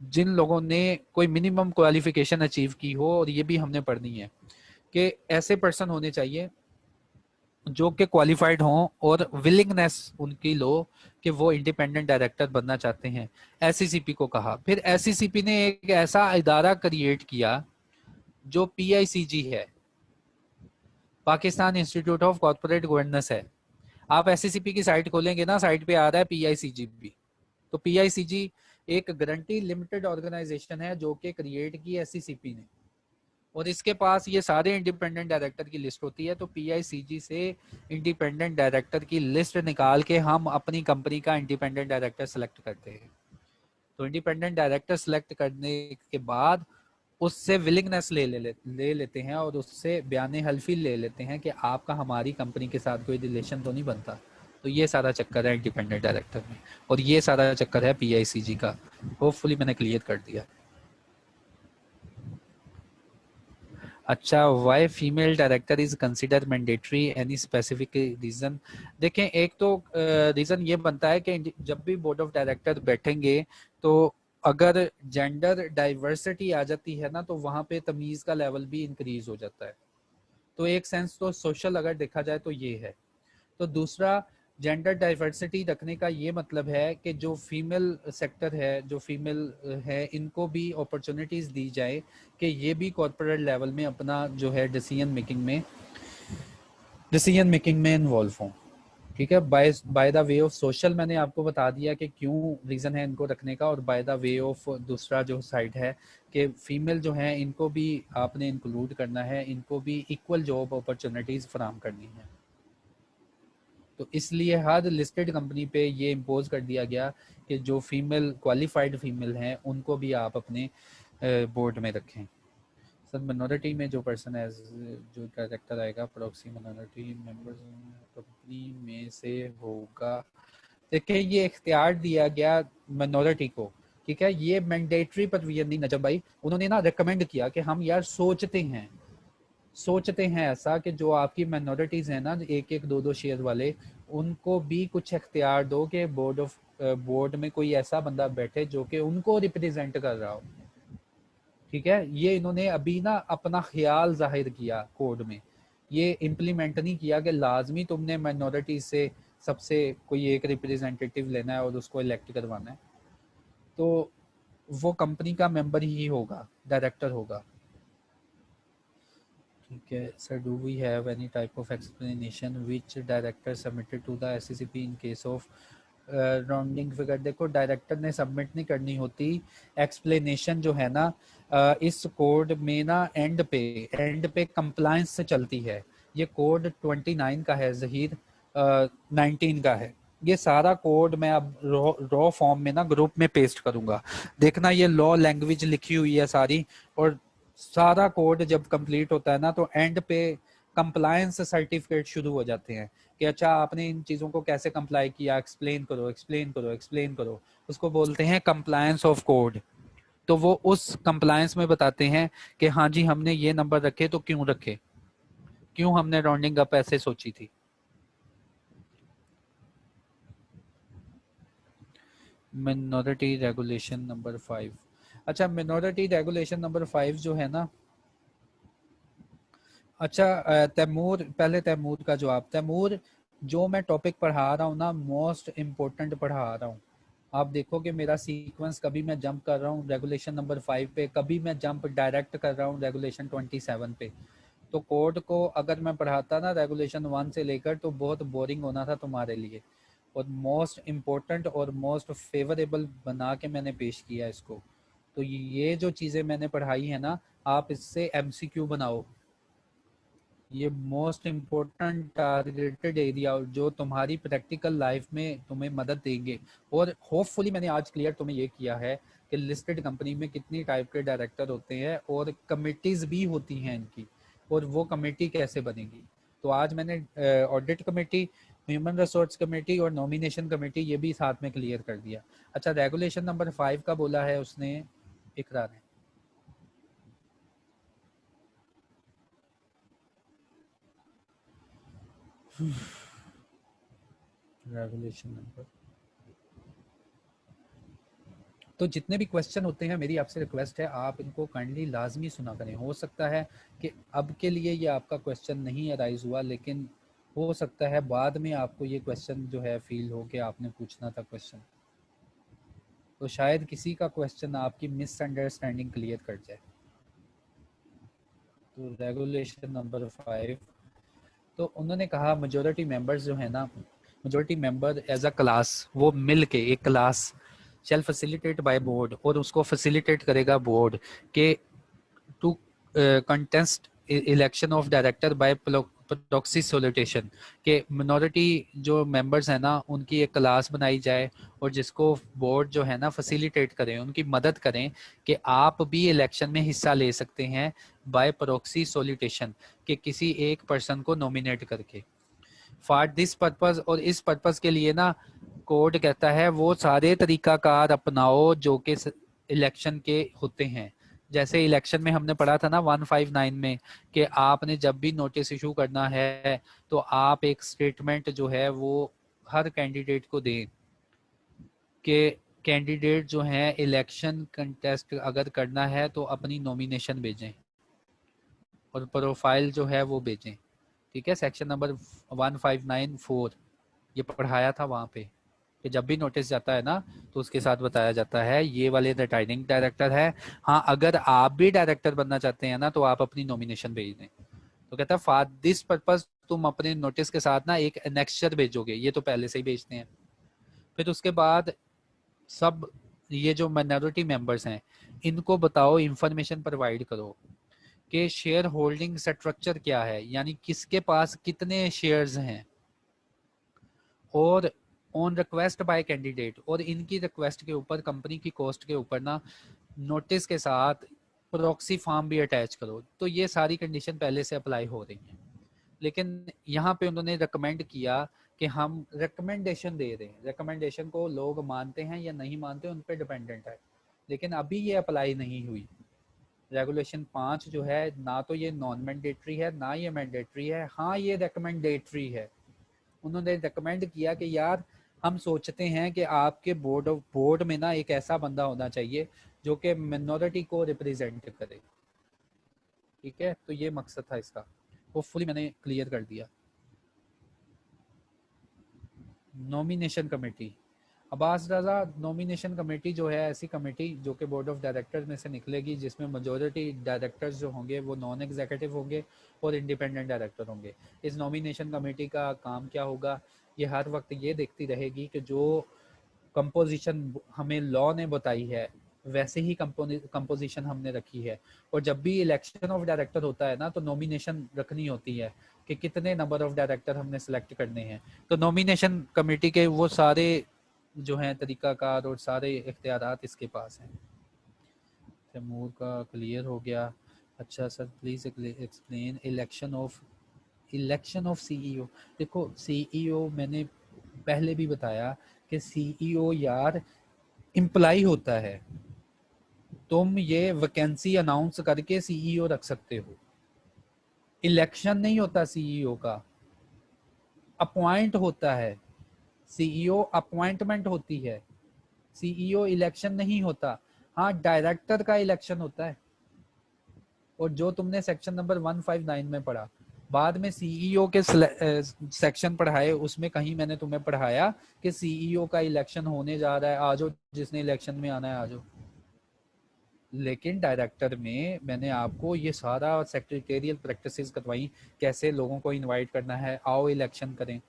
Speaker 1: जिन लोगों ने कोई मिनिमम क्वालिफिकेशन अचीव की हो, और ये भी हमने पढ़नी है कि ऐसे पर्सन होने चाहिए जो कि क्वालिफाइड हों और विलिंगनेस उनकी लो कि वो इंडिपेंडेंट डायरेक्टर बनना चाहते हैं। SECP को कहा। फिर SECP ने एक ऐसा इदारा क्रिएट किया जो PICG है, Pakistan institute of corporate governance है। आप SECP की साइट खोलेंगे ना, साइट पे आ रहा है PICG भी। तो PICG एक गारंटी लिमिटेड ऑर्गेनाइजेशन है जो कि क्रिएट की SECP ने। और इसके पास ये सारे इंडिपेंडेंट डायरेक्टर की लिस्ट होती है। तो पीआईसीजी से इंडिपेंडेंट डायरेक्टर की लिस्ट निकाल के हम अपनी कंपनी का इंडिपेंडेंट डायरेक्टर सेलेक्ट करते हैं। तो इंडिपेंडेंट डायरेक्टर सेलेक्ट करने के बाद उससे विलिंगनेस ले लेते हैं और उससे बयान हल्फी ले लेते हैं कि आपका हमारी कंपनी के साथ कोई रिलेशन तो नहीं बनता। तो ये सारा चक्कर है इंडिपेंडेंट डायरेक्टर में, और ये सारा चक्कर है पीआईसीजी का। होपफुली मैंने क्लियर कर दिया। अच्छा, why female director is consider mandatory, any specific reason? देखें, एक तो रीजन ये बनता है कि जब भी बोर्ड ऑफ डायरेक्टर बैठेंगे तो अगर जेंडर डाइवर्सिटी आ जाती है ना, तो वहां पे तमीज का लेवल भी इंक्रीज हो जाता है। तो एक सेंस तो सोशल अगर देखा जाए तो ये है। तो दूसरा, जेंडर डाइवर्सिटी रखने का ये मतलब है कि जो फीमेल सेक्टर है, जो फीमेल है, इनको भी अपॉर्चुनिटीज दी जाए कि ये भी कॉर्पोरेट लेवल में अपना जो है डिसीजन मेकिंग में इन्वॉल्व हों। ठीक है, by the way of social मैंने आपको बता दिया कि क्यों रीज़न है इनको रखने का, और बाय द वे ऑफ दूसरा जो साइड है कि फीमेल जो है इनको भी आपने इंक्लूड करना है, इनको भी इक्वल जॉब अपॉर्चुनिटीज़ फराहम करनी है। तो इसलिए हर लिस्टेड कंपनी पे ये इम्पोज कर दिया गया कि जो फीमेल क्वालिफाइड फीमेल हैं उनको भी आप अपने बोर्ड में रखें। सर, मिनोरिटी में जो पर्सन है, जो डायरेक्टर आएगा, प्रोक्सी मिनोरिटी मेंबर्स कंपनी में से होगा। देखिए, ये इख्तियार दिया गया मिनोरिटी को, ठीक है, ये मैंडेटरी प्रोविजन नहीं नजम भाई, उन्होंने ना रिकमेंड किया कि हम यार सोचते हैं ऐसा कि जो आपकी माइनॉरिटीज हैं ना, एक एक दो दो शेयर वाले, उनको भी कुछ इख्तियार दो कि बोर्ड में कोई ऐसा बंदा बैठे जो कि उनको रिप्रेजेंट कर रहा हो। ठीक है, ये इन्होंने अभी ना अपना ख्याल जाहिर किया कोड में, ये इम्प्लीमेंट नहीं किया कि लाजमी तुमने माइनॉरिटी से सबसे कोई एक रिप्रेजेंटेटिव लेना है और उसको इलेक्ट करवाना है। तो वो कंपनी का मेंबर ही होगा, डायरेक्टर होगा। ठीक है sir, do we have any type of explanation which director submitted to the SCCP in case of rounding figure? देखो, डायरेक्टर ने सबमिट नहीं करनी होती एक्सप्लेनेशन जो है ना, इस कोड में ना एंड पे कंप्लायंस से चलती है। ये कोड 29 का है जहीर, 19 का है। ये सारा कोड मैं अब रॉ फॉर्म में ना ग्रुप में पेस्ट करूंगा, देखना ये लॉ लैंग्वेज लिखी हुई है सारी। और सारा कोड जब कंप्लीट होता है ना, तो एंड पे कंप्लायंस सर्टिफिकेट शुरू हो जाते हैं कि अच्छा आपने इन चीज़ों को कैसे कंप्लाई किया, एक्सप्लेन करो। उसको बोलते हैं कंप्लायंस ऑफ कोड। तो वो उस कंप्लायंस में बताते हैं कि हाँ जी हमने ये नंबर रखे तो क्यों रखे, क्यों हमने राउंडिंग अप ऐसे सोची थी। Minority regulation number 5। अच्छा, मिनोरिटी रेगुलेशन नंबर 5 जो है ना, अच्छा तैमूर, पहले तैमूर का जवाब। तैमूर, जो मैं टॉपिक पढ़ा रहा हूँ ना, मोस्ट इम्पोर्टेंट पढ़ा रहा हूँ। आप देखो कि मेरा सीक्वेंस, कभी मैं जंप कर रहा हूँ रेगुलेशन नंबर 5 पे, कभी मैं जंप डायरेक्ट कर रहा हूँ रेगुलेशन 27 पे। तो कोड को अगर मैं पढ़ाता ना रेगुलेशन 1 से लेकर, तो बहुत बोरिंग होना था तुम्हारे लिए, और मोस्ट इम्पोर्टेंट और मोस्ट फेवरेबल बना के मैंने पेश किया इसको। तो ये जो चीज़ें मैंने पढ़ाई है ना, आप इससे एमसीक्यू बनाओ। ये मोस्ट इम्पोर्टेंट टारगेटेड एरिया जो तुम्हारी प्रैक्टिकल लाइफ में तुम्हें मदद देंगे। और होपफुली मैंने आज क्लियर तुम्हें ये किया है कि लिस्टेड कंपनी में कितनी टाइप के डायरेक्टर होते हैं और कमिटीज़ भी होती हैं इनकी, और वो कमेटी कैसे बनेगी। तो आज मैंने audit committee, human resource committee और नॉमिनेशन कमेटी ये भी साथ में क्लियर कर दिया। अच्छा, रेगुलेशन नंबर 5 का बोला है उसने, इकरा ने। रेगुलेशन नंबर, तो जितने भी क्वेश्चन होते हैं, मेरी आपसे रिक्वेस्ट है आप इनको काइंडली लाजमी सुना करें। हो सकता है कि अब के लिए ये आपका क्वेश्चन नहीं अराइज हुआ, लेकिन हो सकता है बाद में आपको ये क्वेश्चन जो है फील हो कि आपने पूछना था क्वेश्चन, तो शायद किसी का क्वेश्चन आपकी मिसअंडरस्टैंडिंग क्लियर कर जाए। तो रेगुलेशन नंबर 5, तो उन्होंने कहा मेजोरिटी मेंबर्स जो है ना, majority member as a class, वो मिल के एक class shall facilitate by board, और उसको फैसिलिटेट करेगा बोर्ड के to contest election of director by proxy solicitation, के मिनॉरिटी जो मेंबर्स हैं ना उनकी एक क्लास बनाई जाए और जिसको बोर्ड जो है ना फैसिलिटेट करें, उनकी मदद करें कि आप भी इलेक्शन में हिस्सा ले सकते हैं बाय प्रॉक्सी सोलिटेशन, के किसी एक पर्सन को नॉमिनेट करके। फॉर दिस पर्पस, और इस पर्पस के लिए ना कोड कहता है वो सारे तरीकाकार अपनाओ जो कि इलेक्शन के होते हैं। जैसे इलेक्शन में हमने पढ़ा था ना 159 में कि आपने जब भी नोटिस इशू करना है तो आप एक स्टेटमेंट जो है वो हर कैंडिडेट को दें कि कैंडिडेट जो है इलेक्शन कंटेस्ट अगर करना है तो अपनी नॉमिनेशन भेजें और प्रोफाइल जो है वो भेजें। ठीक है, सेक्शन नंबर 1594 ये पढ़ाया था वहाँ पे कि जब भी नोटिस जाता है ना तो उसके साथ बताया जाता है ये वाले रिटायरिंग डायरेक्टर है, हाँ अगर आप भी डायरेक्टर बनना चाहते हैं ना तो आप अपनी नॉमिनेशन भेज दें। तो कहता है फॉर दिस पर्पस तुम अपने नोटिस के साथ ना एक एनेक्सचर भेजोगे, ये तो पहले से ही भेजते हैं। फिर उसके बाद सब ये जो माइनॉरिटी मेंबर्स हैं इनको बताओ, इंफॉर्मेशन प्रोवाइड करो कि शेयर होल्डिंग स्ट्रक्चर क्या है, यानी किसके पास कितने शेयर्स हैं, और ऑन रिक्वेस्ट बाय कैंडिडेट, और इनकी रिक्वेस्ट के ऊपर कंपनी की कॉस्ट के ऊपर ना नोटिस के साथ प्रॉक्सी फॉर्म भी अटैच करो। तो ये सारी कंडीशन पहले से अप्लाई हो रही हैं, लेकिन यहाँ पे उन्होंने रिकमेंड किया कि हम रिकमेंडेशन दे रहे हैं, रिकमेंडेशन को लोग मानते हैं या नहीं मानते उन पर डिपेंडेंट है, लेकिन अभी ये अप्लाई नहीं हुई। रेगुलेशन 5 जो है ना तो ये नॉन मैंडेटरी है ना ये मैंडेटरी है, हाँ ये रिकमेंडेटरी है। उन्होंने रिकमेंड किया कि यार हम सोचते हैं कि आपके बोर्ड में ना एक ऐसा बंदा होना चाहिए जो कि मिनॉरिटी को रिप्रेजेंट करे। ठीक है, तो ये मकसद था इसका, होपफुली मैंने क्लियर कर दिया। नॉमिनेशन कमेटी, अब्बास रजा, नॉमिनेशन कमेटी जो है ऐसी कमेटी जो कि बोर्ड ऑफ डायरेक्टर्स में से निकलेगी जिसमें मेजॉरिटी डायरेक्टर्स जो होंगे वो नॉन एग्जीक्यूटिव होंगे और इंडिपेंडेंट डायरेक्टर होंगे। इस नॉमिनेशन कमेटी का काम क्या होगा, ये हर वक्त ये देखती रहेगी कि जो कंपोजिशन हमें लॉ ने बताई है वैसे ही कंपोजिशन हमने रखी है। और जब भी इलेक्शन ऑफ डायरेक्टर होता है ना तो नॉमिनेशन रखनी होती है कि कितने नंबर ऑफ डायरेक्टर हमने सेलेक्ट करने हैं। तो नॉमिनेशन कमेटी के वो सारे जो हैं तरीकाकार और सारे इख्तियारात इसके पास हैं। तैमूर का क्लियर हो गया। अच्छा sir please explain election of CEO. देखो सीईओ मैंने पहले भी बताया कि सीईओ यार इम्प्लाई होता है, तुम ये वैकेंसी अनाउंस करके सीईओ रख सकते हो, इलेक्शन नहीं होता सीईओ का, अपॉइंट होता है। सीईओ अपॉइंटमेंट होती है, सीईओ इलेक्शन नहीं होता। हाँ डायरेक्टर का इलेक्शन होता है, और जो तुमने सेक्शन नंबर 159 में पढ़ा, बाद में सीईओ के सेक्शन पढ़ाए उसमें कहीं मैंने तुम्हें पढ़ाया कि सीईओ का इलेक्शन होने जा रहा है, आ जाओ जिसने इलेक्शन में आना है आ जाओ। लेकिन डायरेक्टर में मैंने आपको ये सारा सेक्रेटेरियल प्रैक्टिसेस करवाई, कैसे लोगों को इनवाइट करना है, आओ इलेक्शन करें।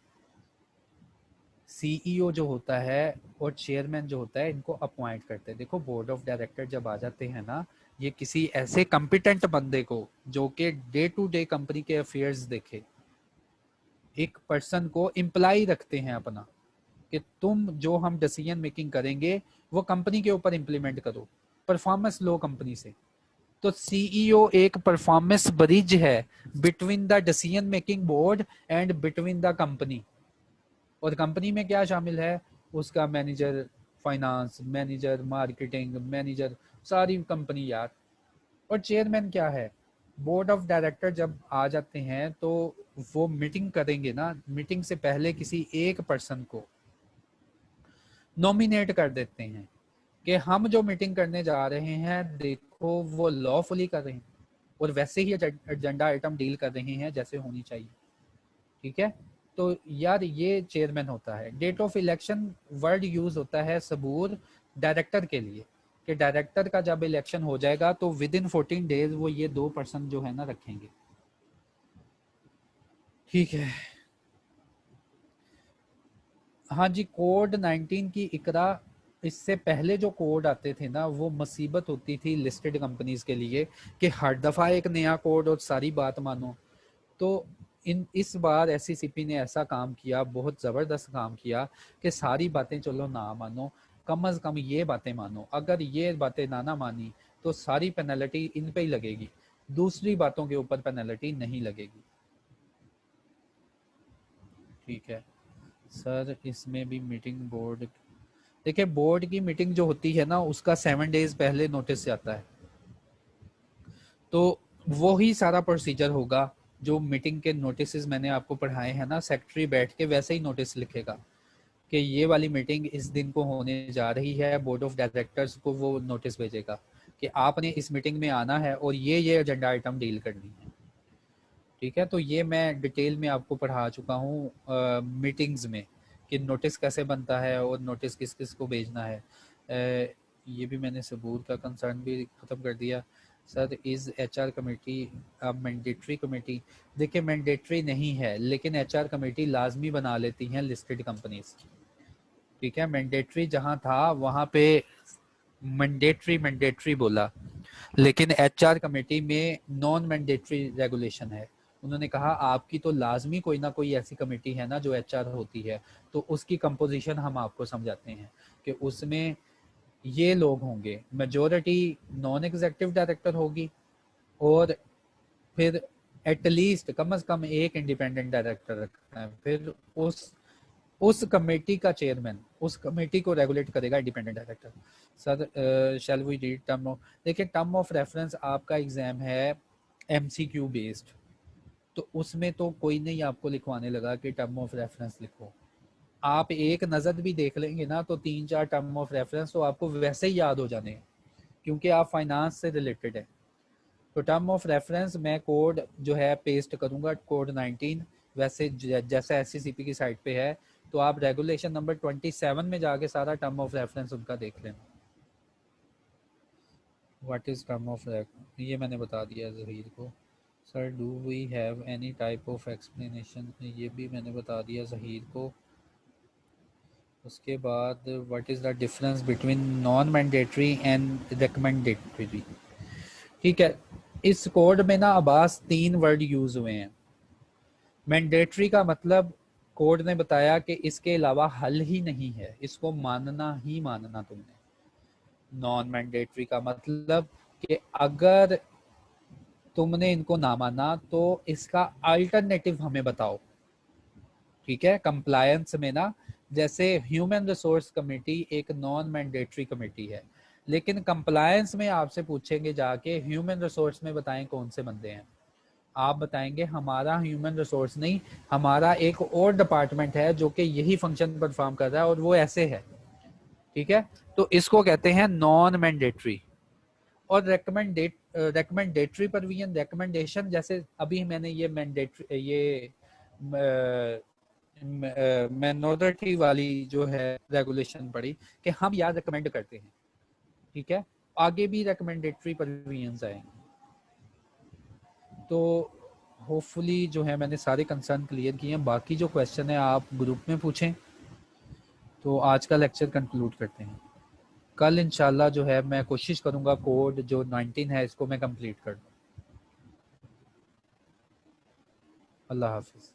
Speaker 1: सीईओ जो होता है और चेयरमैन जो होता है इनको अपॉइंट करते हैं। देखो बोर्ड ऑफ डायरेक्टर जब आ जाते हैं ना, ये किसी ऐसे कॉम्पिटेंट बंदे को जो कि डे टू डे कंपनी के अफेयर्स देखे, एक पर्सन को इम्प्लाई रखते हैं अपना कि तुम जो हम डिसीजन मेकिंग करेंगे वो कंपनी के ऊपर इम्प्लीमेंट करो, परफॉर्मेंस लो कंपनी से। तो सीईओ एक परफॉर्मेंस ब्रिज है between the decision making board and between the company. और कंपनी में क्या शामिल है, उसका manager finance, manager marketing, manager सारी कंपनी यार। और चेयरमैन क्या है, बोर्ड ऑफ डायरेक्टर जब आ जाते हैं तो वो मीटिंग करेंगे ना, मीटिंग से पहले किसी एक पर्सन को नॉमिनेट कर देते हैं कि हम जो मीटिंग करने जा रहे हैं देखो वो लॉफुली कर रहे हैं और वैसे ही एजेंडा आइटम डील कर रहे हैं जैसे होनी चाहिए। ठीक है, तो यार ये चेयरमैन होता है। Date of election word use होता है सबूर डायरेक्टर के लिए कि डायरेक्टर का जब इलेक्शन हो जाएगा तो विद इन 14 डेज वो ये 2 पर्सन जो है ना रखेंगे। ठीक है, हाँ जी, कोड 19 की इकरा इससे पहले जो कोड आते थे ना, वो मुसीबत होती थी लिस्टेड कंपनीज के लिए कि हर दफ़ा एक नया कोड और सारी बात मानो। तो इस बार एससीसीपी ने ऐसा काम किया, बहुत ज़बरदस्त काम किया कि सारी बातें चलो ना मानो, कम अज़ कम ये बातें मानो। अगर ये बातें ना मानी तो सारी पेनल्टी इन पे ही लगेगी, दूसरी बातों के ऊपर पेनल्टी नहीं लगेगी। ठीक है सर, इसमें भी मीटिंग बोर्ड, देखिए बोर्ड की मीटिंग जो होती है ना, उसका 7 डेज पहले नोटिस आता है, तो वो ही सारा प्रोसीजर होगा जो मीटिंग के नोटिस मैंने आपको पढ़ाए हैं ना, सेक्रेटरी बैठ के वैसे ही नोटिस लिखेगा कि ये वाली मीटिंग इस दिन को होने जा रही है। बोर्ड ऑफ डायरेक्टर्स को वो नोटिस भेजेगा कि आपने इस मीटिंग में आना है और ये एजेंडा आइटम डील करनी है। ठीक है, तो ये मैं डिटेल में आपको पढ़ा चुका हूँ मीटिंग्स में कि नोटिस कैसे बनता है और नोटिस किस किस को भेजना है। ये भी मैंने सबूत का कंसर्न भी ख़त्म कर दिया। Sir is HR committee mandatory committee? देखिए मैंडेटरी नहीं है, लेकिन एचआर कमेटी लाजमी बना लेती हैं लिस्टेड कंपनीज। ठीक है, मैंडेटरी जहाँ था वहाँ पे मैंडेटरी बोला, लेकिन एचआर कमेटी में नॉन मैंडेटरी रेगुलेशन है। उन्होंने कहा आपकी तो लाजमी कोई ना कोई ऐसी कमेटी है ना जो एचआर होती है, तो उसकी कंपोजिशन हम आपको समझाते हैं कि उसमें ये लोग होंगे, मेजोरिटी नॉन एग्जीक्यूटिव डायरेक्टर होगी और फिर एटलीस्ट कम से कम एक इंडिपेंडेंट डायरेक्टर रखना है। फिर उस कमेटी का चेयरमैन उस कमेटी को रेगुलेट करेगा independent director. Sir shall we read term of, देखिए टर्म ऑफ रेफरेंस आपका एग्जाम है एमसीक्यू बेस्ड, तो उसमें तो कोई नहीं आपको लिखवाने लगा कि टर्म ऑफ रेफरेंस लिखो। आप एक नज़र भी देख लेंगे ना तो 3-4 टर्म ऑफ रेफरेंस तो आपको वैसे ही याद हो जाने हैं, क्योंकि आप फाइनेंस से रिलेटेड है। तो टर्म ऑफ रेफरेंस मैं कोड जो है पेस्ट करूंगा, कोड 19 वैसे जैसा एससीसीपी की साइट पे है, तो आप रेगुलेशन नंबर 27 में जाके सारा टर्म ऑफ रेफरेंस उनका देख लेना। What is term of reference ये मैंने बता दिया जहीर को। Sir do we have any type of explanation, ये भी मैंने बता दिया जहीर को। उसके बाद what is the difference between non mandatory and recommendatory? ठीक है, इस कोड में ना अब्बास 3 वर्ड यूज हुए हैं। मैंडेटरी का मतलब कोड ने बताया कि इसके अलावा हल ही नहीं है, इसको मानना ही मानना तुमने। नॉन मैंडेटरी का मतलब कि अगर तुमने इनको ना माना तो इसका अल्टरनेटिव हमें बताओ। ठीक है, कंप्लायंस में ना, जैसे ह्यूमन रिसोर्स कमेटी एक नॉन मैंडेटरी कमेटी है, लेकिन कंप्लायंस में आपसे पूछेंगे जाके ह्यूमन रिसोर्स में बताएं कौन से बंदे हैं, आप बताएंगे हमारा ह्यूमन रिसोर्स नहीं, हमारा एक और डिपार्टमेंट है जो कि यही फंक्शन परफॉर्म कर रहा है और वो ऐसे है। ठीक है, तो इसको कहते हैं नॉन मैंडेटरी। और रेकमेंडेटरी प्रोविजन, रिकमेंडेशन, जैसे अभी मैंने ये मैंडेटरी ये माइनॉरिटी वाली जो है रेगुलेशन पड़ी कि हम यार रिकमेंड करते हैं। ठीक है, आगे भी रिकमेंडेटरी प्रोविजंस आएंगे। तो होपफुली जो है मैंने सारे कंसर्न क्लियर किए हैं। बाकी जो क्वेश्चन है आप ग्रुप में पूछें, तो आज का लेक्चर कंक्लूड करते हैं। कल इंशाल्लाह जो है मैं कोशिश करूंगा कोड जो 19 है इसको मैं कंप्लीट कर दूं। अल्लाह हाफिज़।